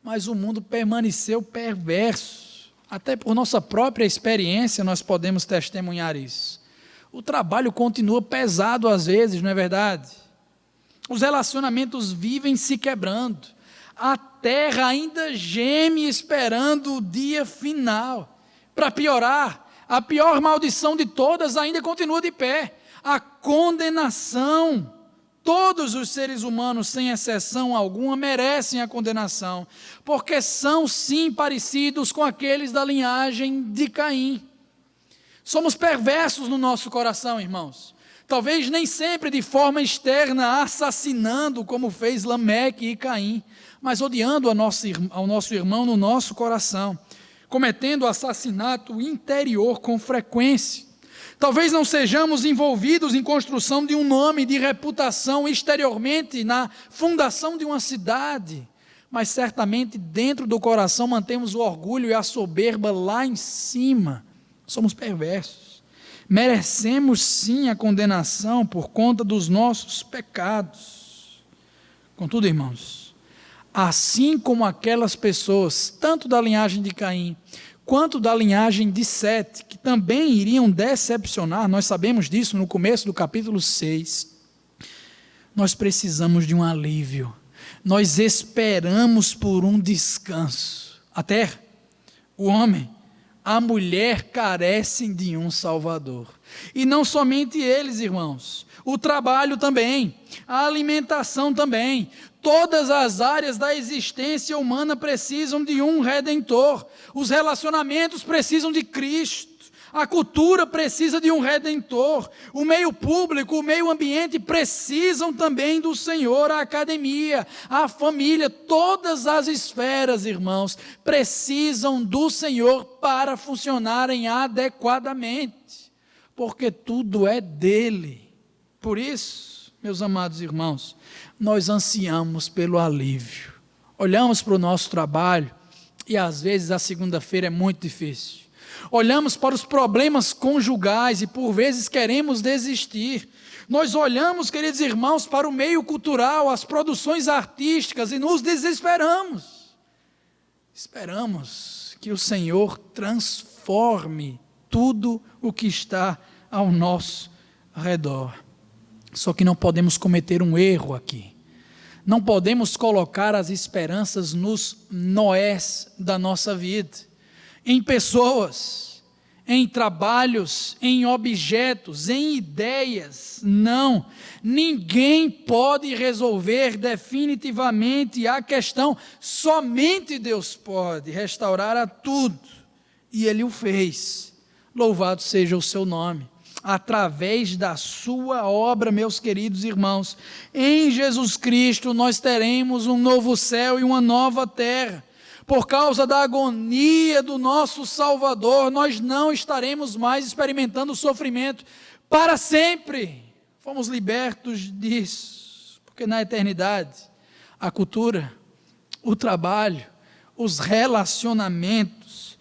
mas o mundo permaneceu perverso. Até por nossa própria experiência nós podemos testemunhar isso. O trabalho continua pesado às vezes, não é verdade? Os relacionamentos vivem se quebrando. A terra ainda geme esperando o dia final. Para piorar, a pior maldição de todas ainda continua de pé: a condenação. Todos os seres humanos, sem exceção alguma, merecem a condenação, porque são sim parecidos com aqueles da linhagem de Caim. Somos perversos no nosso coração, irmãos. Talvez nem sempre de forma externa, assassinando como fez Lameque e Caim, mas odiando ao nosso irmão no nosso coração, cometendo assassinato interior com frequência. Talvez não sejamos envolvidos em construção de um nome, de reputação exteriormente, na fundação de uma cidade, mas certamente dentro do coração mantemos o orgulho e a soberba lá em cima. Somos perversos. Merecemos sim a condenação por conta dos nossos pecados. Contudo, irmãos, assim como aquelas pessoas, tanto da linhagem de Caim, quanto da linhagem de Sete, que também iriam decepcionar, nós sabemos disso no começo do capítulo 6, nós precisamos de um alívio, nós esperamos por um descanso. A terra, o homem, a mulher carecem de um Salvador. E não somente eles, irmãos, o trabalho também, a alimentação também, todas as áreas da existência humana precisam de um Redentor. Os relacionamentos precisam de Cristo. A cultura precisa de um Redentor. O meio público, o meio ambiente precisam também do Senhor. A academia, a família, todas as esferas, irmãos, precisam do Senhor para funcionarem adequadamente, porque tudo é dele. Por isso, meus amados irmãos, nós ansiamos pelo alívio. Olhamos para o nosso trabalho e às vezes a segunda-feira é muito difícil. Olhamos para os problemas conjugais e por vezes queremos desistir. Nós olhamos, queridos irmãos, para o meio cultural, as produções artísticas e nos desesperamos. Esperamos que o Senhor transforme tudo o que está ao nosso redor. Só que não podemos cometer um erro aqui. Não podemos colocar as esperanças nos Noés da nossa vida, em pessoas, em trabalhos, em objetos, em ideias. Não, ninguém pode resolver definitivamente a questão, somente Deus pode restaurar a tudo, e Ele o fez. Louvado seja o seu nome. Através da sua obra, meus queridos irmãos, em Jesus Cristo nós teremos um novo céu e uma nova terra. Por causa da agonia do nosso Salvador, nós não estaremos mais experimentando sofrimento para sempre. Fomos libertos disso, porque na eternidade, a cultura, o trabalho, os relacionamentos,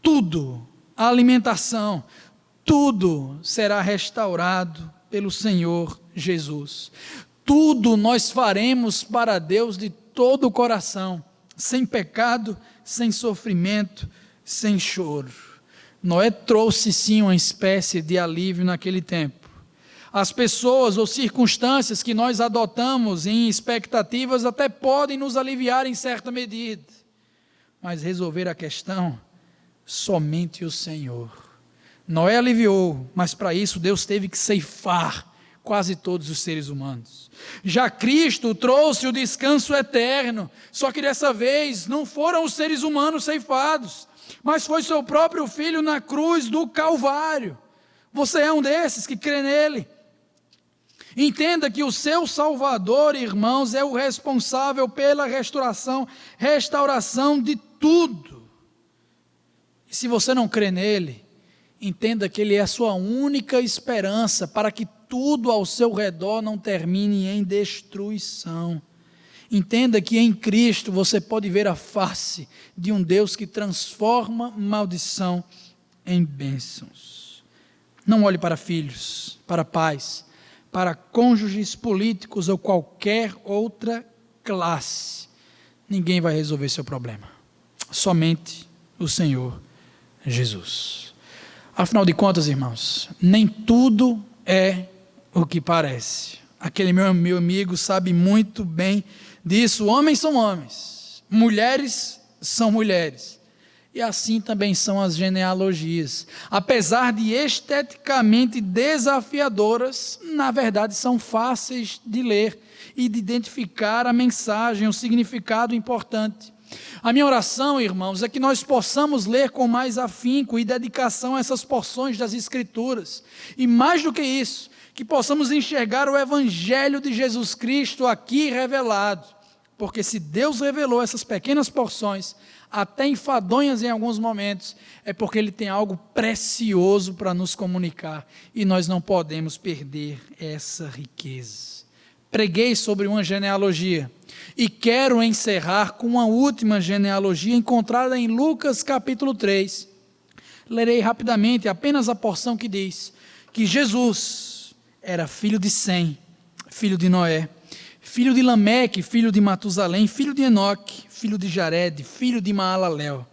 tudo, a alimentação, tudo será restaurado pelo Senhor Jesus. Tudo nós faremos para Deus de todo o coração, sem pecado, sem sofrimento, sem choro. Noé trouxe sim uma espécie de alívio naquele tempo. As pessoas ou circunstâncias que nós adotamos em expectativas até podem nos aliviar em certa medida, mas resolver a questão, somente o Senhor. Noé aliviou, mas para isso Deus teve que ceifar quase todos os seres humanos. Já Cristo trouxe o descanso eterno, só que dessa vez não foram os seres humanos ceifados, mas foi seu próprio Filho na cruz do Calvário. Você é um desses que crê nele. Entenda que o seu Salvador, irmãos, é o responsável pela restauração de tudo. E se você não crê nele, entenda que ele é a sua única esperança para que tudo ao seu redor não termine em destruição. Entenda que em Cristo você pode ver a face de um Deus que transforma maldição em bênçãos. Não olhe para filhos, para pais, para cônjuges políticos ou qualquer outra classe. Ninguém vai resolver seu problema. Somente o Senhor Jesus. Afinal de contas, irmãos, nem tudo é o que parece. Aquele meu amigo sabe muito bem disso. Homens são homens, mulheres são mulheres. E assim também são as genealogias. Apesar de esteticamente desafiadoras, na verdade são fáceis de ler e de identificar a mensagem, o significado importante. A minha oração, irmãos, é que nós possamos ler com mais afinco e dedicação essas porções das Escrituras. E mais do que isso, que possamos enxergar o Evangelho de Jesus Cristo aqui revelado. Porque se Deus revelou essas pequenas porções, até enfadonhas em alguns momentos, é porque Ele tem algo precioso para nos comunicar. E nós não podemos perder essa riqueza. Preguei sobre uma genealogia e quero encerrar com uma última genealogia encontrada em Lucas capítulo 3. Lerei rapidamente apenas a porção que diz que Jesus era filho de Sem, filho de Noé, filho de Lameque, filho de Matusalém, filho de Enoque, filho de Jared, filho de Maalalel,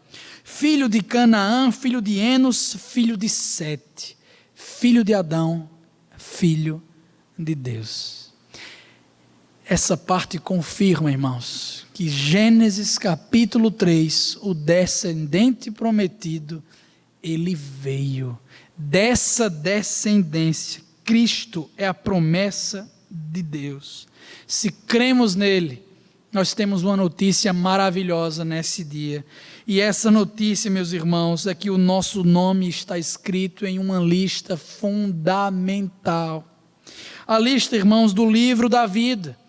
filho de Canaã, filho de Enos, filho de Sete, filho de Adão, filho de Deus. Essa parte confirma, irmãos, que Gênesis capítulo 3, o descendente prometido, ele veio. Dessa descendência, Cristo é a promessa de Deus. Se cremos nele, nós temos uma notícia maravilhosa nesse dia. E essa notícia, meus irmãos, é que o nosso nome está escrito em uma lista fundamental. A lista, irmãos, do livro da vida.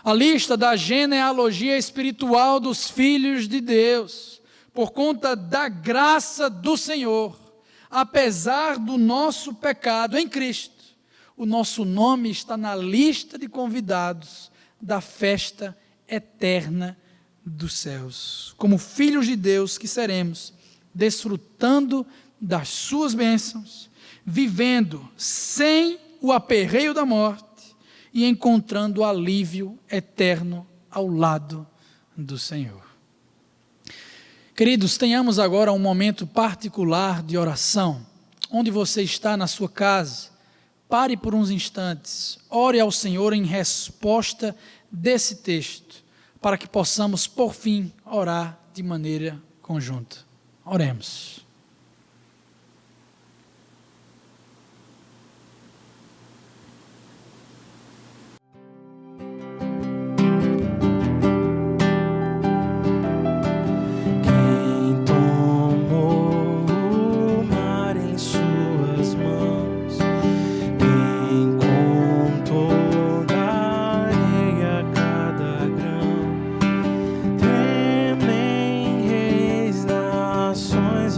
A lista da genealogia espiritual dos filhos de Deus, por conta da graça do Senhor, apesar do nosso pecado em Cristo, o nosso nome está na lista de convidados da festa eterna dos céus, como filhos de Deus que seremos, desfrutando das suas bênçãos, vivendo sem o aperreio da morte, e encontrando alívio eterno ao lado do Senhor. Queridos, tenhamos agora um momento particular de oração, onde você está na sua casa, pare por uns instantes, ore ao Senhor em resposta desse texto, para que possamos, por fim, orar de maneira conjunta. Oremos. Tremem reis, nações,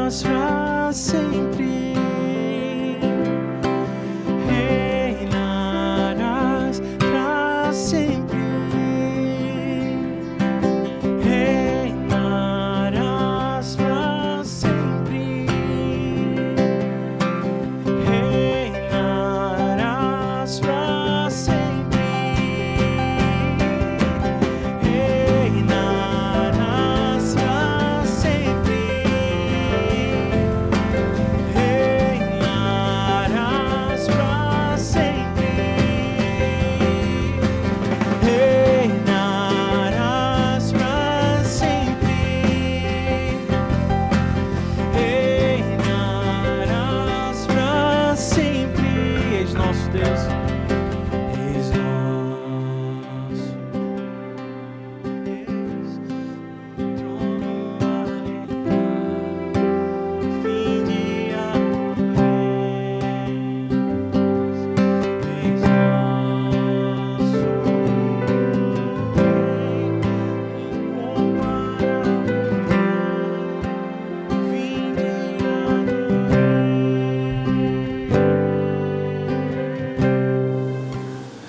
reinarás para sempre. Reinarás para sempre. Reinarás para sempre. Reinarás para sempre. Reinarás para sempre. Reinarás para sempre. Reinarás para sempre. Reinarás para sempre. És nosso Deus. És nosso Deus. Trono fim de és nosso fim de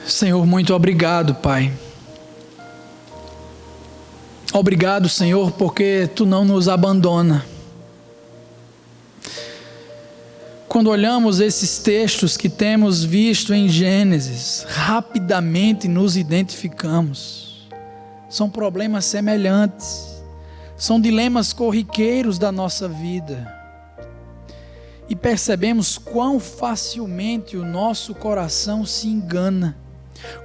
Senhor, muito obrigado, Pai. Obrigado, Senhor, porque Tu não nos abandona. Quando olhamos esses textos que temos visto em Gênesis, rapidamente nos identificamos. São problemas semelhantes, são dilemas corriqueiros da nossa vida. E percebemos quão facilmente o nosso coração se engana.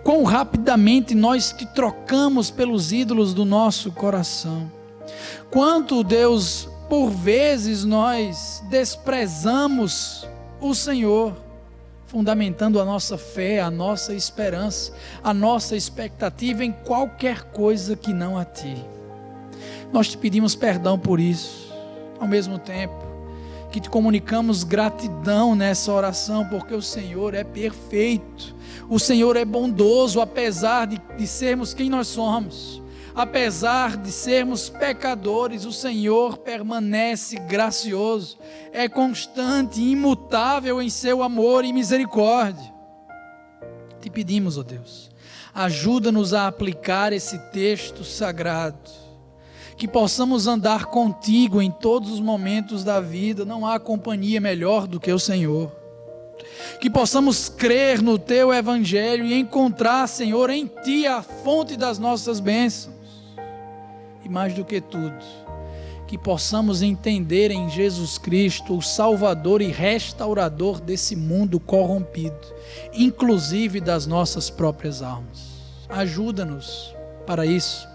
Quão rapidamente nós te trocamos pelos ídolos do nosso coração. Quanto, Deus, por vezes nós desprezamos o Senhor, fundamentando a nossa fé, a nossa esperança, a nossa expectativa em qualquer coisa que não a Ti. Nós te pedimos perdão por isso, ao mesmo tempo que te comunicamos gratidão nessa oração, porque o Senhor é perfeito, o Senhor é bondoso, apesar de sermos quem nós somos, apesar de sermos pecadores, o Senhor permanece gracioso, é constante, imutável em seu amor e misericórdia. Te pedimos, ó Deus, ajuda-nos a aplicar esse texto sagrado, que possamos andar contigo em todos os momentos da vida. Não há companhia melhor do que o Senhor. Que possamos crer no Teu Evangelho e encontrar, Senhor, em Ti a fonte das nossas bênçãos. E mais do que tudo, que possamos entender em Jesus Cristo o Salvador e restaurador desse mundo corrompido, inclusive das nossas próprias almas. Ajuda-nos para isso.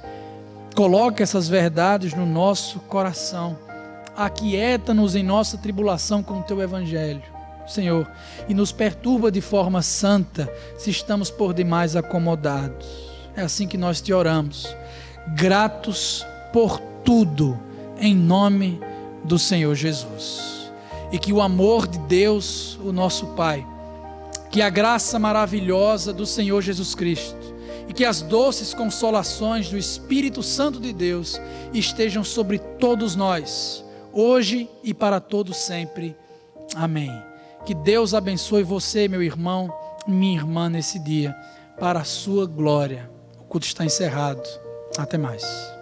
Coloca essas verdades no nosso coração. Aquieta-nos em nossa tribulação com o Teu Evangelho, Senhor, e nos perturba de forma santa se estamos por demais acomodados. É assim que nós te oramos, gratos por tudo, em nome do Senhor Jesus. E que o amor de Deus, o nosso Pai, que a graça maravilhosa do Senhor Jesus Cristo, e que as doces consolações do Espírito Santo de Deus estejam sobre todos nós, hoje e para todos sempre. Amém. Que Deus abençoe você, meu irmão, minha irmã, nesse dia, para a sua glória. O culto está encerrado. Até mais.